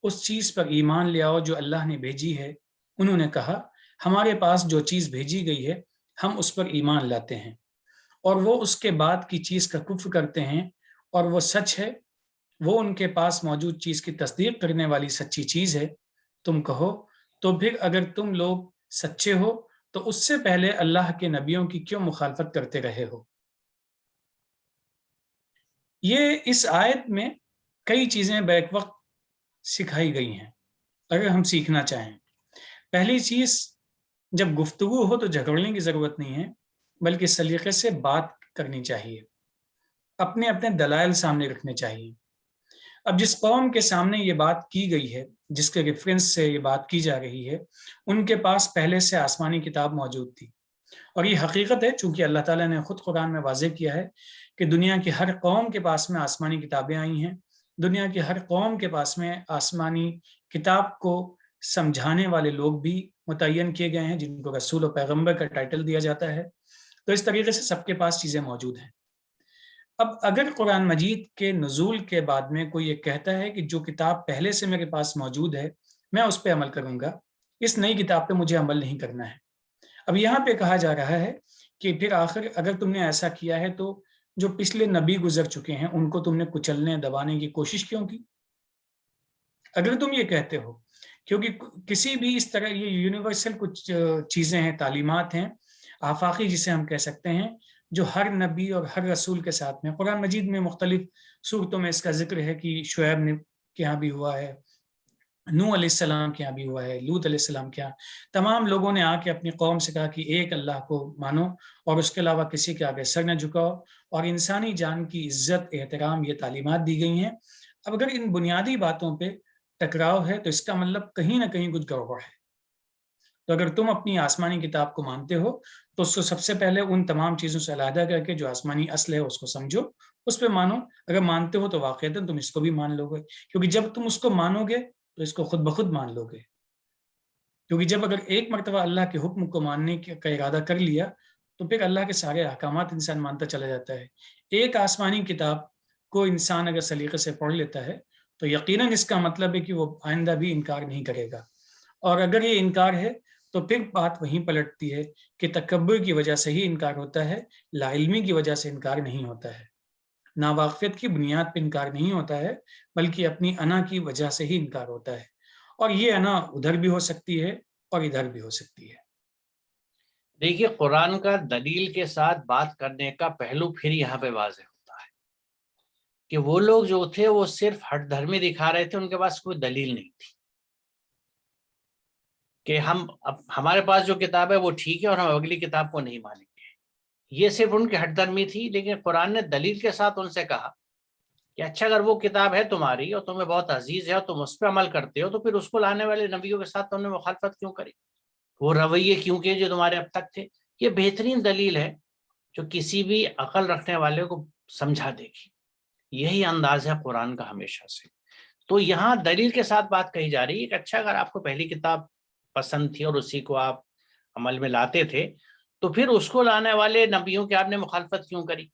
اس چیز پر ایمان لے آؤ جو اللہ نے بھیجی ہے، انہوں نے کہا ہمارے پاس جو چیز بھیجی گئی ہے ہم اس پر ایمان لاتے ہیں، اور وہ اس کے بعد کی چیز کا کفر کرتے ہیں، اور وہ سچ ہے، وہ ان کے پاس موجود چیز کی تصدیق کرنے والی سچی چیز ہے۔ تم کہو تو پھر اگر تم لوگ سچے ہو تو اس سے پہلے اللہ کے نبیوں کی کیوں مخالفت کرتے رہے ہو؟ یہ اس آیت میں کئی چیزیں بیک وقت سکھائی گئی ہیں اگر ہم سیکھنا چاہیں۔ پہلی چیز، جب گفتگو ہو تو جھگڑنے کی ضرورت نہیں ہے، بلکہ سلیقے سے بات کرنی چاہیے، اپنے اپنے دلائل سامنے رکھنے چاہیے۔ اب جس قوم کے سامنے یہ بات کی گئی ہے، جس کے ریفرنس سے یہ بات کی جا رہی ہے، ان کے پاس پہلے سے آسمانی کتاب موجود تھی، اور یہ حقیقت ہے چونکہ اللہ تعالیٰ نے خود قرآن میں واضح کیا ہے کہ دنیا کی ہر قوم کے پاس میں آسمانی کتابیں آئی ہیں، دنیا کی ہر قوم کے پاس میں آسمانی کتاب کو سمجھانے والے لوگ بھی متعین کیے گئے ہیں جن کو رسول و پیغمبر کا ٹائٹل دیا جاتا ہے۔ تو اس طریقے سے سب کے پاس چیزیں موجود ہیں۔ اب اگر قرآن مجید کے نزول کے بعد میں کوئی یہ کہتا ہے کہ جو کتاب پہلے سے میرے پاس موجود ہے میں اس پہ عمل کروں گا، اس نئی کتاب پہ مجھے عمل نہیں کرنا ہے، اب یہاں پہ کہا جا رہا ہے کہ پھر آخر اگر تم نے ایسا کیا ہے تو جو پچھلے نبی گزر چکے ہیں ان کو تم نے کچلنے دبانے کی کوشش کیوں کی؟ اگر تم یہ کہتے ہو، کیونکہ کسی بھی اس طرح یہ یونیورسل کچھ چیزیں ہیں، تعلیمات ہیں آفاقی جسے ہم کہہ سکتے ہیں، جو ہر نبی اور ہر رسول کے ساتھ میں قرآن مجید میں مختلف صورتوں میں اس کا ذکر ہے کہ شعیب نے کے ہاں بھی ہوا ہے، نوح علیہ السلام کے یہاں بھی ہوا ہے، لوط علیہ السلام کے یہاں تمام لوگوں نے آ کے اپنی قوم سے کہا کہ ایک اللہ کو مانو اور اس کے علاوہ کسی کے آگے سر نہ جھکاؤ، اور انسانی جان کی عزت احترام یہ تعلیمات دی گئی ہیں۔ اب اگر ان بنیادی باتوں پہ ٹکراؤ ہے تو اس کا مطلب کہیں نہ کہیں کچھ گڑبڑ ہے۔ تو اگر تم اپنی آسمانی کتاب کو مانتے ہو تو اس کو سب سے پہلے ان تمام چیزوں سے علیحدہ کر کے جو آسمانی اصل ہے اس کو سمجھو، اس پہ مانو۔ اگر مانتے ہو تو واقعتاً تم اس کو بھی مان لو گے، کیونکہ جب تم اس کو مانو گے تو اس کو خود بخود مان لو گے، کیونکہ جب اگر ایک مرتبہ اللہ کے حکم کو ماننے کا ارادہ کر لیا تو پھر اللہ کے سارے احکامات انسان مانتا چلا جاتا ہے۔ ایک آسمانی کتاب کو انسان اگر سلیقے سے پڑھ لیتا ہے تو یقیناً اس کا مطلب ہے کہ وہ آئندہ بھی انکار نہیں کرے گا، اور اگر یہ انکار ہے تو پھر بات وہیں پلٹتی ہے کہ تکبر کی وجہ سے ہی انکار ہوتا ہے، لا علمی کی وجہ سے انکار نہیں ہوتا ہے، ناواقفیت کی بنیاد پہ انکار نہیں ہوتا ہے، بلکہ اپنی انا کی وجہ سے ہی انکار ہوتا ہے، اور یہ انا ادھر بھی ہو سکتی ہے اور ادھر بھی ہو سکتی ہے۔ دیکھیے قرآن کا دلیل کے ساتھ بات کرنے کا پہلو پھر یہاں پہ واضح ہوتا ہے کہ وہ لوگ جو تھے وہ صرف ہٹ دھرمی دکھا رہے تھے، ان کے پاس کوئی دلیل نہیں تھی کہ ہمارے پاس جو کتاب ہے وہ ٹھیک ہے اور ہم اگلی کتاب کو نہیں مانیں گے۔ یہ صرف ان کی ہٹ دھرمی تھی، لیکن قرآن نے دلیل کے ساتھ ان سے کہا کہ اچھا اگر وہ کتاب ہے تمہاری اور تمہیں بہت عزیز ہے اور تم اس پہ عمل کرتے ہو تو پھر اس کو لانے والے نبیوں کے ساتھ تم نے مخالفت کیوں کری، وہ رویے کیوں کیے جو تمہارے اب تک تھے۔ یہ بہترین دلیل ہے جو کسی بھی عقل رکھنے والے کو سمجھا دے گی، یہی انداز ہے قرآن کا ہمیشہ سے۔ تو یہاں دلیل کے ساتھ بات کہی جا رہی ہے کہ اچھا اگر آپ کو پہلی کتاب پسند تھی اور اسی کو آپ عمل میں لاتے تھے تو پھر اس کو لانے والے نبیوں کی آپ نے مخالفت کیوں کری۔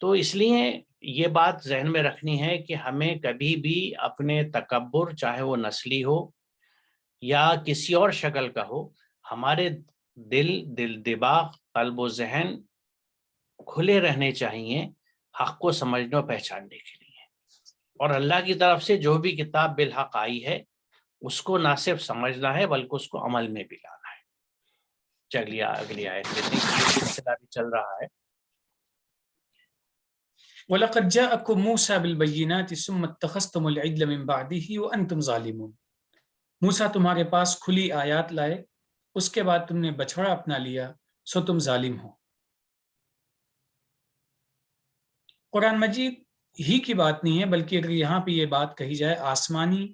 تو اس لیے یہ بات ذہن میں رکھنی ہے کہ ہمیں کبھی بھی اپنے تکبر، چاہے وہ نسلی ہو یا کسی اور شکل کا ہو، ہمارے دل دماغ قلب و ذہن کھلے رہنے چاہیے حق کو سمجھنے اور پہچاننے کے لیے، اور اللہ کی طرف سے جو بھی کتاب بالحق آئی ہے اس کو نہ صرف سمجھنا ہے بلکہ اس کو عمل میں بھی لانا ہے۔ چلیے اگلی آیت لیتے ہیں، یہ سلسلہ بھی چل رہا ہے۔ وَلَقَدْ جَاءَكُمْ مُوسَى بِالْبَيِّنَاتِ ثُمَّ اتَّخَذْتُمُ الْعِجْلَ مِنْ بَعْدِهِ وَأَنْتُمْ ظَالِمُونَ۔ موسیٰ تمہارے پاس کھلی آیات لائے، اس کے بعد تم نے بچھڑا اپنا لیا، سو تم ظالم ہو۔ قرآن مجید ہی کی بات نہیں ہے، بلکہ اگر یہاں پہ یہ بات کہی جائے آسمانی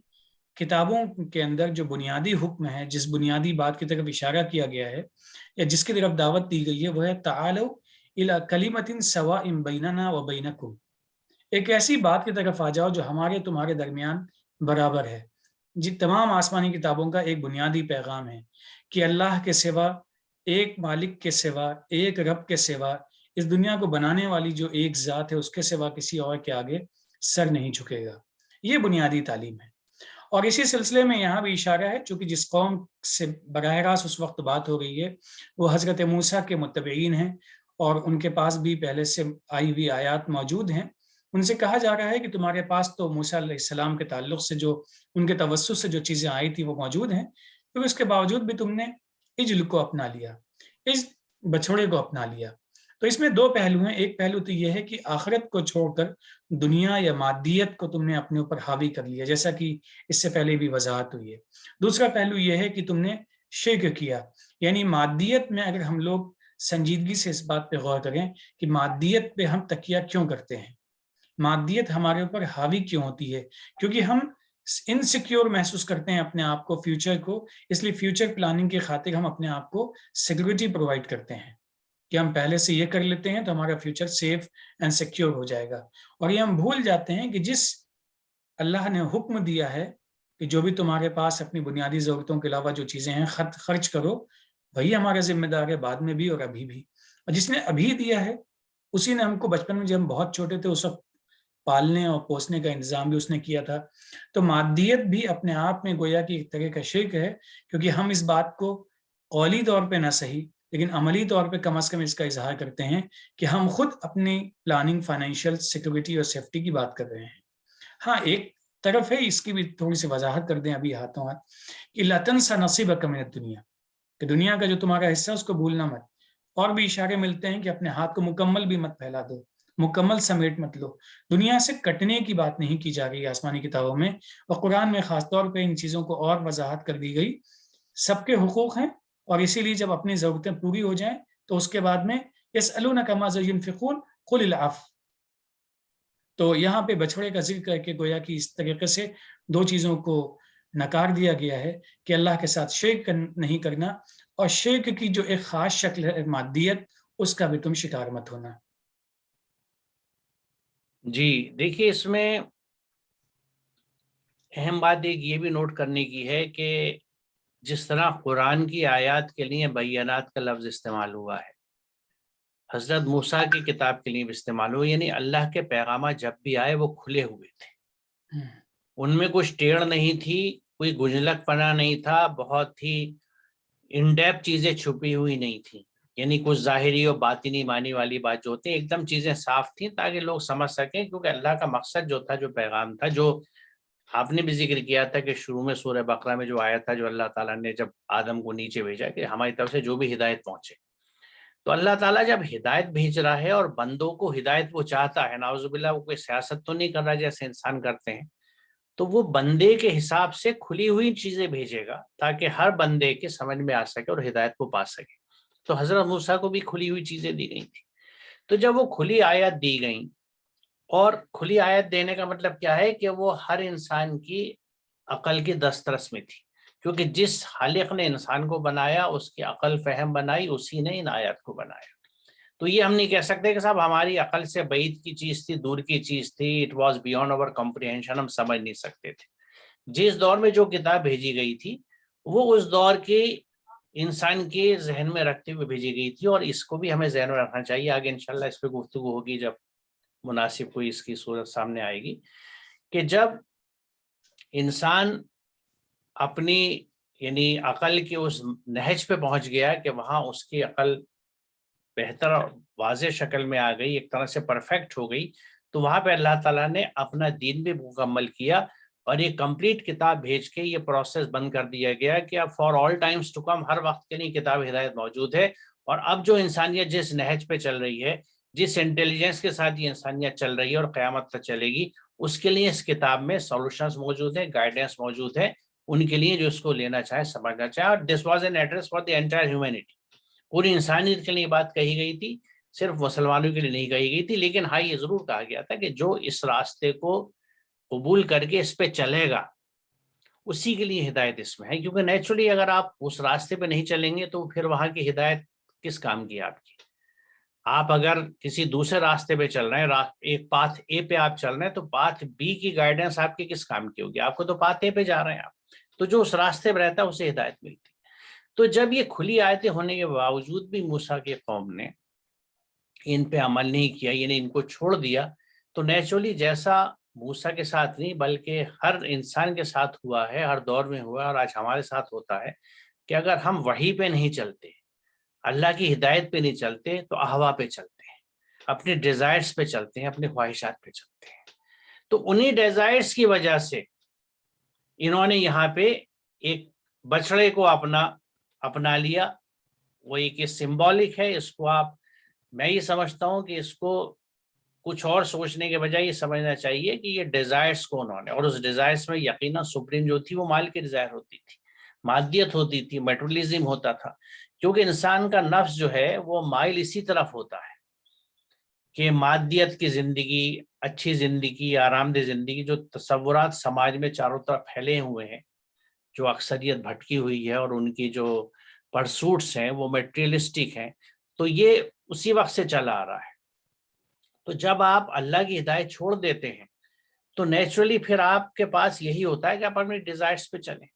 کتابوں کے اندر جو بنیادی حکم ہے، جس بنیادی بات کی طرف اشارہ کیا گیا ہے یا جس کی طرف دعوت دی گئی ہے، وہ ہے تعالوا الی کلمۃ سواء بیننا و بینکم، ایک ایسی بات کی طرف آ جاؤ جو ہمارے تمہارے درمیان برابر ہے۔ جی تمام آسمانی کتابوں کا ایک بنیادی پیغام ہے کہ اللہ کے سوا، ایک مالک کے سوا، ایک رب کے سوا، اس دنیا کو بنانے والی جو ایک ذات ہے اس کے سوا کسی اور کے آگے سر نہیں جھکے گا۔ یہ بنیادی تعلیم ہے، اور اسی سلسلے میں یہاں بھی اشارہ ہے، چونکہ جس قوم سے براہ راست اس وقت بات ہو رہی ہے وہ حضرت موسیٰ کے متبعین ہیں، اور ان کے پاس بھی پہلے سے آئی ہوئی آیات موجود ہیں۔ ان سے کہا جا رہا ہے کہ تمہارے پاس تو موسیٰ علیہ السلام کے تعلق سے جو ان کے توسط سے جو چیزیں آئی تھی وہ موجود ہیں، پھر اس کے باوجود بھی تم نے عجل کو اپنا لیا، اس بچھڑے کو اپنا لیا۔ تو اس میں دو پہلو ہیں، ایک پہلو تو یہ ہے کہ آخرت کو چھوڑ کر دنیا یا مادیت کو تم نے اپنے اوپر حاوی کر لیا، جیسا کہ اس سے پہلے بھی وضاحت ہوئی ہے۔ دوسرا پہلو یہ ہے کہ تم نے شرک کیا، یعنی مادیت میں اگر ہم لوگ سنجیدگی سے اس بات پہ غور کریں کہ مادیت پہ ہم تکیہ کیوں کرتے ہیں، مادیت ہمارے اوپر حاوی کیوں ہوتی ہے، کیونکہ ہم انسیکیور محسوس کرتے ہیں اپنے آپ کو، فیوچر کو، اس لیے فیوچر پلاننگ کی خاطر ہم اپنے آپ کو سیکورٹی پرووائڈ کرتے ہیں کہ ہم پہلے سے یہ کر لیتے ہیں تو ہمارا فیوچر سیف اینڈ سیکیور ہو جائے گا، اور یہ ہم بھول جاتے ہیں کہ جس اللہ نے حکم دیا ہے کہ جو بھی تمہارے پاس اپنی بنیادی ضرورتوں کے علاوہ جو چیزیں ہیں خرچ کرو، وہی ہمارا ذمہ دار ہے بعد میں بھی اور ابھی بھی، اور جس نے ابھی دیا ہے اسی نے ہم کو بچپن میں جب ہم بہت چھوٹے تھے اس وقت پالنے اور پوسنے کا انتظام بھی اس نے کیا تھا۔ تو مادیت بھی اپنے آپ میں گویا کہ ایک طرح کا شرک ہے، کیونکہ ہم اس بات کو قولی طور پہ نہ صحیح لیکن عملی طور پہ کم از کم اس کا اظہار کرتے ہیں کہ ہم خود اپنی پلاننگ، فائنینشیل سیکورٹی اور سیفٹی کی بات کر رہے ہیں۔ ہاں ایک طرف ہے، اس کی بھی تھوڑی سی وضاحت کر دیں ابھی ہاتھوں ہاتھ، کہ لا تنسى نصیبک من الدنیا، کہ دنیا کا جو تمہارا حصہ اس کو بھولنا مت، اور بھی اشارے ملتے ہیں کہ اپنے ہاتھ کو مکمل بھی مت پھیلا دو، مکمل سمیٹ مت لو. دنیا سے کٹنے کی بات نہیں کی جا رہی آسمانی کتابوں میں، اور قرآن میں خاص طور پہ ان چیزوں کو اور وضاحت کر دی گئی. سب کے حقوق ہیں، اور اسی لیے جب اپنی ضرورتیں پوری ہو جائیں تو اس کے بعد میں یسألونک ماذا ينفقون قل العفو. تو یہاں پہ بچھڑے کا ذکر کر کے گویا کہ اس طریقے سے دو چیزوں کو نکار دیا گیا ہے کہ اللہ کے ساتھ شرک نہیں کرنا، اور شرک کی جو ایک خاص شکل ہے مادیت، اس کا بھی تم شکار مت ہونا. جی دیکھیے، اس میں اہم بات ایک یہ بھی نوٹ کرنے کی ہے کہ جس طرح قرآن کی آیات کے لیے بینات کا لفظ استعمال ہوا ہے، حضرت موسیٰ کی کتاب کے لیے بھی استعمال ہوا، یعنی اللہ کے پیغامات جب بھی آئے وہ کھلے ہوئے تھے، ان میں کچھ ٹیڑھ نہیں تھی، کوئی گجلک پنا نہیں تھا، بہت ہی ان ڈیپ چیزیں چھپی ہوئی نہیں تھیں، یعنی کچھ ظاہری اور باطنی معنی والی بات جو ہوتی ہے، ایک دم چیزیں صاف تھیں تاکہ لوگ سمجھ سکیں، کیونکہ اللہ کا مقصد جو تھا، جو پیغام تھا، جو آپ نے بھی ذکر کیا تھا کہ شروع میں سورہ بقرہ میں جو آیا تھا، جو اللہ تعالیٰ نے جب آدم کو نیچے بھیجا کہ ہماری طرف سے جو بھی ہدایت پہنچے، تو اللہ تعالیٰ جب ہدایت بھیج رہا ہے اور بندوں کو ہدایت وہ چاہتا ہے، نعوذ باللہ وہ کوئی سیاست تو نہیں کر رہا جیسے انسان کرتے ہیں، تو وہ بندے کے حساب سے کھلی ہوئی چیزیں بھیجے گا تاکہ ہر بندے کے سمجھ میں آ سکے اور ہدایت کو پا سکے. تو حضرت موسیٰ کو بھی کھلی ہوئی چیزیں دی گئی تھی. تو جب وہ کھلی آیت دی گئیں، اور کھلی آیت دینے کا مطلب کیا ہے کہ وہ ہر انسان کی عقل کی دسترس میں تھی، کیونکہ جس خالق نے انسان کو بنایا اس کی عقل فہم بنائی، اسی نے ان آیات کو بنایا. تو یہ ہم نہیں کہہ سکتے کہ صاحب ہماری عقل سے بعید کی چیز تھی، دور کی چیز تھی، it was beyond over comprehension, ہم سمجھ نہیں سکتے تھے. جس دور میں جو کتاب بھیجی گئی تھی وہ اس دور کے انسان کے ذہن میں رکھتے ہوئے بھیجی گئی تھی، اور اس کو بھی ہمیں ذہن میں رکھنا چاہیے. آگے انشاءاللہ اس پہ گفتگو ہوگی جب مناسب کوئی اس کی صورت سامنے آئے گی، کہ جب انسان اپنی یعنی عقل کی اس نہج پہ پہنچ گیا کہ وہاں اس کی عقل بہتر اور واضح شکل میں آ گئی، ایک طرح سے پرفیکٹ ہو گئی، تو وہاں پہ اللہ تعالیٰ نے اپنا دین بھی مکمل کیا، اور یہ کمپلیٹ کتاب بھیج کے یہ پروسیس بند کر دیا گیا کہ اب for all times to come ہر وقت کے لیے کتاب ہدایت موجود ہے. اور اب جو انسانیت جس نہج پہ چل رہی ہے، جس انٹیلیجنس کے ساتھ یہ انسانیت چل رہی ہے اور قیامت تک چلے گی، اس کے لیے اس کتاب میں سولوشنز موجود ہیں، گائیڈنس موجود ہے ان کے لیے جو اس کو لینا چاہے، سمجھنا چاہے. اور this was an address for the entire humanity, پوری انسانیت کے لیے بات کہی گئی تھی، صرف مسلمانوں کے لیے نہیں کہی گئی تھی. لیکن ہاں یہ ضرور کہا گیا تھا کہ جو اس راستے کو قبول کر کے اس پہ چلے گا اسی کے لیے ہدایت اس میں ہے، کیونکہ نیچرلی اگر آپ اس راستے پہ نہیں چلیں گے تو پھر وہاں کی ہدایت کس کام کی آپ کی. آپ اگر کسی دوسرے راستے پہ چل رہے ہیں، ایک پاتھ اے پہ آپ چل رہے ہیں، تو پاتھ بی کی گائیڈنس آپ کی کس کام کی ہوگی؟ آپ کو تو پاتھ اے پہ جا رہے ہیں آپ، تو جو اس راستے پہ رہتا ہے اسے ہدایت ملتی. تو جب یہ کھلی آیتیں ہونے کے باوجود بھی موسیٰ کی قوم نے ان پہ عمل نہیں کیا، یعنی ان کو چھوڑ دیا، تو نیچرلی جیسا موسیٰ کے ساتھ نہیں بلکہ ہر انسان کے ساتھ ہوا ہے، ہر دور میں ہوا ہے، اور آج ہمارے ساتھ ہوتا ہے کہ اگر ہم وحی پہ نہیں چلتے، اللہ کی ہدایت پہ نہیں چلتے، تو اہوا پہ چلتے ہیں، اپنے ڈیزائرز پہ چلتے ہیں، اپنے خواہشات پہ چلتے ہیں. تو انہی ڈیزائرز کی وجہ سے انہوں نے یہاں پہ ایک بچڑے کو اپنا لیا. وہ ایک سمبولک ہے، اس کو میں یہ سمجھتا ہوں کہ اس کو کچھ اور سوچنے کے بجائے یہ سمجھنا چاہیے کہ یہ ڈیزائرز کو انہوں نے، اور اس ڈیزائرز میں یقیناً سپریم جو تھی وہ مال کی ڈیزائر ہوتی تھی، مادیت ہوتی تھی، میٹرولزم ہوتا تھا، کیونکہ انسان کا نفس جو ہے وہ مائل اسی طرف ہوتا ہے کہ مادیت کی زندگی، اچھی زندگی، آرام دہ زندگی، جو تصورات سماج میں چاروں طرف پھیلے ہوئے ہیں، جو اکثریت بھٹکی ہوئی ہے اور ان کی جو پرسوٹس ہیں وہ میٹریلسٹک ہیں، تو یہ اسی وقت سے چلا آ رہا ہے. تو جب آپ اللہ کی ہدایت چھوڑ دیتے ہیں تو نیچرلی پھر آپ کے پاس یہی ہوتا ہے کہ آپ اپنی ڈیزائرز پہ چلیں،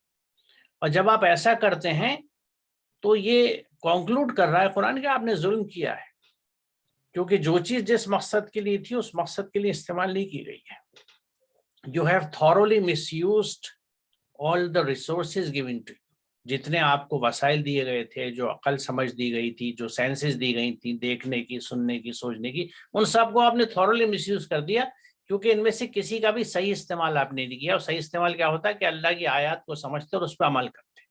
اور جب آپ ایسا کرتے ہیں تو یہ کنکلوڈ کر رہا ہے قرآن کہ آپ نے ظلم کیا ہے، کیونکہ جو چیز جس مقصد کے لیے تھی اس مقصد کے لیے استعمال نہیں کی گئی ہے. You have thoroughly misused all the resources given to you. جتنے آپ کو وسائل دیے گئے تھے، جو عقل سمجھ دی گئی تھی، جو سینسز دی گئی تھیں، دیکھنے کی، سننے کی، سوچنے کی، ان سب کو آپ نے thoroughly misuse کر دیا، کیونکہ ان میں سے کسی کا بھی صحیح استعمال آپ نے نہیں کیا. اور صحیح استعمال کیا ہوتا ہے کہ اللہ کی آیات کو سمجھتے اور اس پہ عمل کرتے،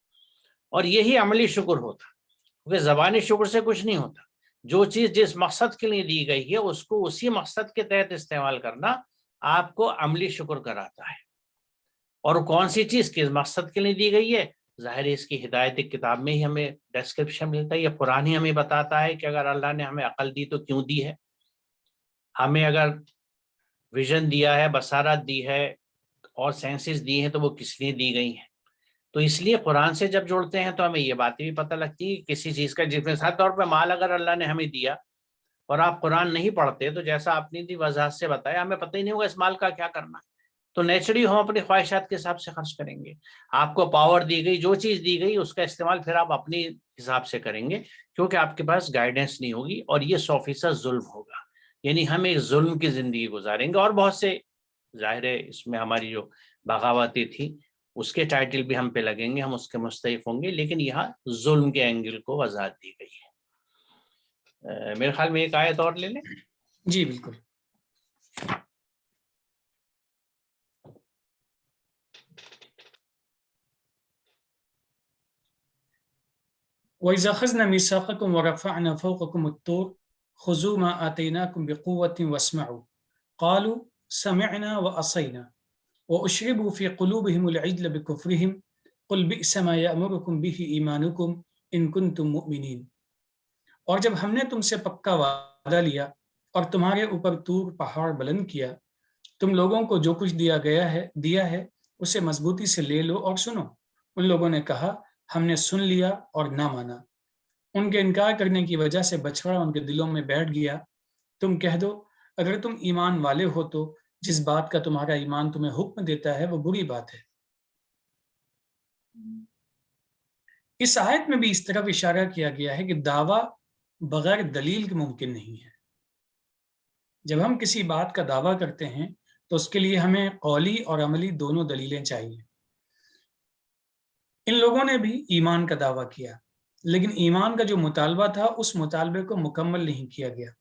اور یہی عملی شکر ہوتا، کیونکہ زبانی شکر سے کچھ نہیں ہوتا. جو چیز جس مقصد کے لیے دی گئی ہے اس کو اسی مقصد کے تحت استعمال کرنا آپ کو عملی شکر کراتا ہے۔ اور کون سی چیز کس مقصد کے لیے دی گئی ہے، ظاہر ہے اس کی ہدایت کتاب میں ہی ہمیں ڈسکرپشن ملتا ہے، یہ قرآن ہی ہمیں بتاتا ہے کہ اگر اللہ نے ہمیں عقل دی تو کیوں دی ہے، ہمیں اگر ویژن دیا ہے، بصارت دی ہے اور سینسز دی ہیں تو وہ کس لیے دی گئی ہیں۔ تو اس لیے قرآن سے جب جوڑتے ہیں تو ہمیں یہ باتیں بھی پتہ لگتی ہے کسی چیز کا، جس مثال طور پہ مال اگر اللہ نے ہمیں دیا اور آپ قرآن نہیں پڑھتے تو جیسا آپ نے وضاحت سے بتایا ہمیں پتہ ہی نہیں ہوگا اس مال کا کیا کرنا ہے، تو نیچرلی ہم اپنی خواہشات کے حساب سے خرچ کریں گے۔ آپ کو پاور دی گئی، جو چیز دی گئی اس کا استعمال پھر آپ اپنی حساب سے کریں گے، کیونکہ آپ کے پاس گائیڈنس نہیں ہوگی، اور یہ 100% ظلم ہوگا، یعنی ہم ایک ظلم کی زندگی گزاریں گے۔ اور بہت سے ظاہر ہے اس میں ہماری جو بغاوتیں تھی اس کے ٹائٹل بھی ہم پہ لگیں گے، ہم اس کے مستحق ہوں گے، لیکن یہاں ظلم کے اینگل کو وضاحت دی گئی ہے۔ میرے خیال میں ایک آیت اور لے لیں۔ جی بالکل۔ وَإِذَا أَخَذْنَا مِيثَاقَكُمْ وَرَفَعْنَا فَوْقَكُمُ الطُّورَ خُذُوا مَا آتَيْنَاكُمْ بِقُوَّةٍ وَاسْمَعُوا قَالُوا سَمِعْنَا وَعَصَيْنَا وَأُشْرِبُوا فِي قُلُوبِهِمُ الْعِجْلَ بِكُفْرِهِمْ قُلْ بِئْسَ مَا يَأْمُرُكُمْ بِهِ إِيمَانُكُمْ إِن كُنتُم مُؤْمِنِينَ۔ اور جب ہم نے تم سے پکا وعدہ لیا اور تمہارے اوپر طور پہاڑ بلند کیا، تم لوگوں کو جو کچھ دیا ہے اسے مضبوطی سے لے لو اور سنو۔ ان لوگوں نے کہا ہم نے سن لیا اور نہ مانا۔ ان کے انکار کرنے کی وجہ سے بچھڑا ان کے دلوں میں بیٹھ گیا۔ تم کہہ دو اگر تم ایمان والے ہو تو جس بات کا تمہارا ایمان تمہیں حکم دیتا ہے وہ بری بات ہے۔ اس آیت میں بھی اس طرف اشارہ کیا گیا ہے کہ دعویٰ بغیر دلیل کے ممکن نہیں ہے۔ جب ہم کسی بات کا دعویٰ کرتے ہیں تو اس کے لیے ہمیں قولی اور عملی دونوں دلیلیں چاہیے۔ ان لوگوں نے بھی ایمان کا دعویٰ کیا، لیکن ایمان کا جو مطالبہ تھا اس مطالبے کو مکمل نہیں کیا گیا۔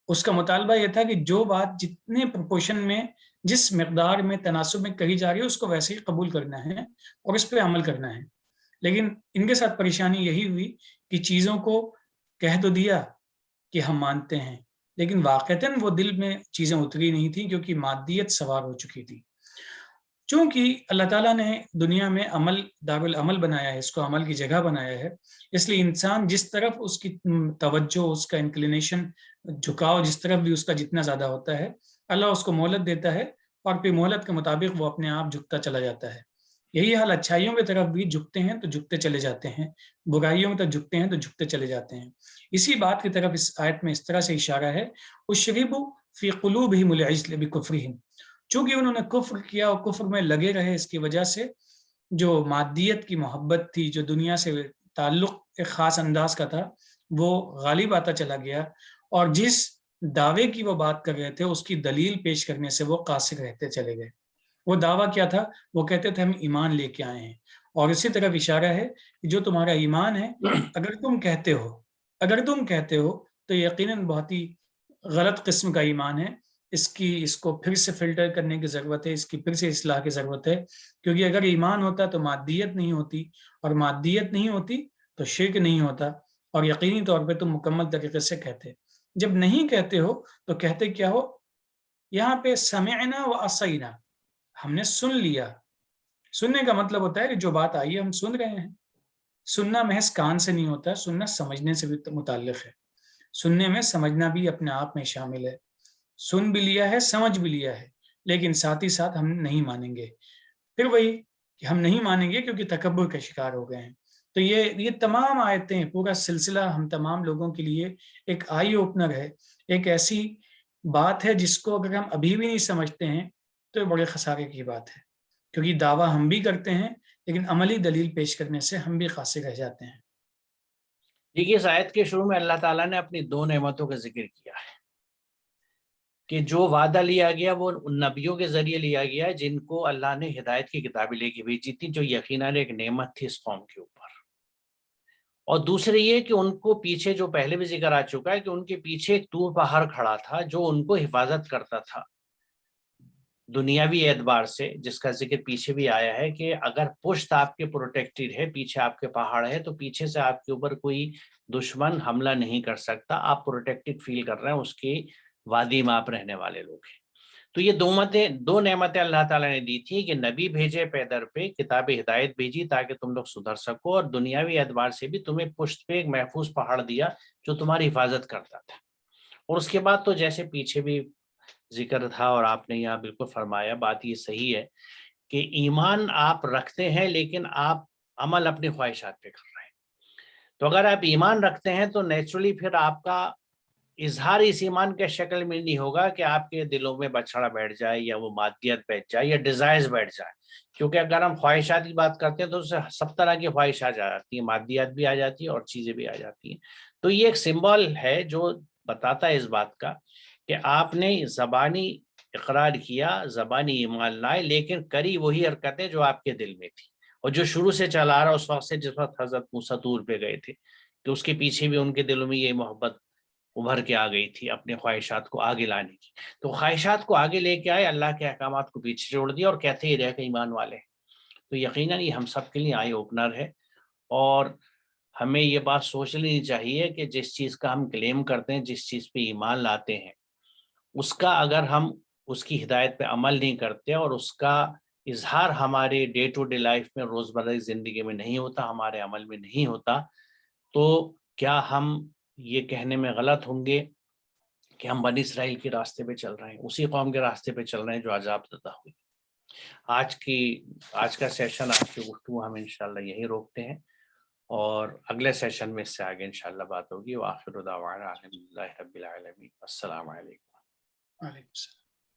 اس کا مطالبہ یہ تھا کہ جو بات جتنے پروپورشن میں، جس مقدار میں تناسب میں کہی جا رہی ہے اس کو ویسے ہی قبول کرنا ہے اور اس پہ عمل کرنا ہے۔ لیکن ان کے ساتھ پریشانی یہی ہوئی کہ چیزوں کو کہہ تو دیا کہ ہم مانتے ہیں، لیکن واقعتاً وہ دل میں چیزیں اتری نہیں تھیں کیونکہ مادیت سوار ہو چکی تھی۔ چونکہ اللہ تعالیٰ نے دنیا میں عمل دارالعمل بنایا ہے، اس کو عمل کی جگہ بنایا ہے، اس لیے انسان جس طرف اس کی توجہ، اس کا انکلینیشن، جھکاؤ جس طرف بھی اس کا جتنا زیادہ ہوتا ہے، اللہ اس کو مہلت دیتا ہے اور پھر مہلت کے مطابق وہ اپنے آپ جھکتا چلا جاتا ہے۔ یہی حال اچھائیوں کی طرف بھی جھکتے ہیں تو جھکتے چلے جاتے ہیں، برائیوں کی طرف جھکتے ہیں تو جھکتے چلے جاتے ہیں۔ اسی بات کی طرف اس آیت میں اس طرح سے اشارہ ہے، اُشْرِبُوا فِي قُلُوبِهِمُ الْعِجْلَ بِكُفْرِهِمْ، چونکہ انہوں نے کفر کیا اور کفر میں لگے رہے، اس کی وجہ سے جو مادیت کی محبت تھی، جو دنیا سے تعلق ایک خاص انداز کا تھا، وہ غالب آتا چلا گیا، اور جس دعوے کی وہ بات کر رہے تھے اس کی دلیل پیش کرنے سے وہ قاصر رہتے چلے گئے۔ وہ دعویٰ کیا تھا؟ وہ کہتے تھے ہم ایمان لے کے آئے ہیں، اور اسی طرف اشارہ ہے کہ جو تمہارا ایمان ہے اگر تم کہتے ہو تو یقیناً بہت ہی غلط قسم کا ایمان ہے، اس کو پھر سے فلٹر کرنے کی ضرورت ہے، اس کی پھر سے اصلاح کی ضرورت ہے، کیونکہ اگر ایمان ہوتا تو مادیت نہیں ہوتی، اور مادیت نہیں ہوتی تو شرک نہیں ہوتا، اور یقینی طور پہ تم مکمل طریقے سے کہتے۔ جب نہیں کہتے ہو تو کہتے کیا ہو؟ یہاں پہ سمعنا و عصینا، ہم نے سن لیا۔ سننے کا مطلب ہوتا ہے کہ جو بات آئی ہے ہم سن رہے ہیں۔ سننا محض کان سے نہیں ہوتا، سننا سمجھنے سے بھی متعلق ہے۔ سننے میں سمجھنا بھی اپنے آپ میں شامل ہے۔ سن بھی لیا ہے، سمجھ بھی لیا ہے، لیکن ساتھ ہی ساتھ ہم نہیں مانیں گے۔ پھر وہی کہ ہم نہیں مانیں گے کیونکہ تکبر کا شکار ہو گئے ہیں۔ تو یہ تمام آیتیں، پورا سلسلہ ہم تمام لوگوں کے لیے ایک آئی اوپنر ہے، ایک ایسی بات ہے جس کو اگر ہم ابھی بھی نہیں سمجھتے ہیں تو یہ بڑے خسارے کی بات ہے، کیونکہ دعویٰ ہم بھی کرتے ہیں لیکن عملی دلیل پیش کرنے سے ہم بھی قاصر رہ جاتے ہیں۔ دیکھیے اس آیت کے شروع میں اللہ تعالیٰ نے اپنی دو نعمتوں کا ذکر کیا ہے کہ جو وعدہ لیا گیا وہ ان نبیوں کے ذریعے لیا گیا ہے جن کو اللہ نے ہدایت کی کتابیں لے کے بھیجی تھی، جو یقیناً ایک نعمت تھی اس قوم کے اوپر۔ اور دوسرے یہ کہ ان کو پیچھے، جو پہلے بھی ذکر آ چکا ہے، کہ ان کے پیچھے ایک طور پہاڑ کھڑا تھا جو ان کو حفاظت کرتا تھا، دنیاوی اعتبار سے، جس کا ذکر پیچھے بھی آیا ہے کہ اگر پشت آپ کے پروٹیکٹڈ ہے، پیچھے آپ کے پہاڑ ہے، تو پیچھے سے آپ کے اوپر کوئی دشمن حملہ نہیں کر سکتا، آپ پروٹیکٹڈ فیل کر رہے ہیں، اس کی وادی میں آپ رہنے والے لوگ ہیں۔ تو یہ دو نعمتیں اللہ تعالیٰ نے دی تھی کہ نبی بھیجے پیدر پہ، کتاب ہدایت بھیجی تاکہ تم لوگ سدھر سکو، اور دنیاوی اعتبار سے بھی تمہیں پشت پہ ایک محفوظ پہاڑ دیا جو تمہاری حفاظت کرتا تھا۔ اور اس کے بعد تو جیسے پیچھے بھی ذکر تھا اور آپ نے یہاں بالکل فرمایا، بات یہ صحیح ہے کہ ایمان آپ رکھتے ہیں لیکن آپ عمل اپنی خواہشات پہ کر رہے ہیں۔ تو اگر آپ ایمان رکھتے ہیں تو نیچرلی پھر آپ کا اظہار اس ایمان کے شکل میں نہیں ہوگا کہ آپ کے دلوں میں بچھڑا بیٹھ جائے یا وہ مادیت بیٹھ جائے یا ڈیزائرز بیٹھ جائے، کیونکہ اگر ہم خواہشات کی بات کرتے ہیں تو اس سے سب طرح کی خواہشات آ جاتی ہیں، مادیات بھی آ جاتی ہیں اور چیزیں بھی آ جاتی ہیں۔ تو یہ ایک سمبل ہے جو بتاتا ہے اس بات کا کہ آپ نے زبانی اقرار کیا، زبانی ایمان لائے، لیکن کری وہی حرکتیں جو آپ کے دل میں تھی اور جو شروع سے چلا آ رہا اس وقت سے، جس وقت حضرت موسیٰ طور پہ گئے تھے، کہ اس کے پیچھے بھی ان کے دلوں میں یہ محبت ابھر کے آ گئی تھی اپنے خواہشات کو آگے لانے کی۔ تو خواہشات کو آگے لے کے آئے، اللہ کے احکامات کو پیچھے چھوڑ دیا اور کہتے ہی رہے کہ ایمان والے ہیں۔ تو یقیناً یہ ہم سب کے لیے آئی اوپنر ہے، اور ہمیں یہ بات سوچ لینی چاہیے کہ جس چیز کا ہم کلیم کرتے ہیں، جس چیز پہ ایمان لاتے ہیں، اس کا اگر ہم اس کی ہدایت پہ عمل نہیں کرتے اور اس کا اظہار ہمارے ڈے ٹو ڈے لائف میں، روزمرہ زندگی میں نہیں ہوتا، ہمارے عمل میں نہیں ہوتا، تو کیا ہم یہ کہنے میں غلط ہوں گے کہ ہم بنی اسرائیل کے راستے پہ چل رہے ہیں، اسی قوم کے راستے پہ چل رہے ہیں جو عذاب زدہ ہوئی۔ آج کا سیشن، آج کی گفتگو ہم انشاءاللہ یہی روکتے ہیں، اور اگلے سیشن میں اس سے آگے انشاءاللہ بات ہوگی۔ وآخر دعوانا الحمدللہ رب العالمین۔ السلام علیکم۔ وعلیکم السلام۔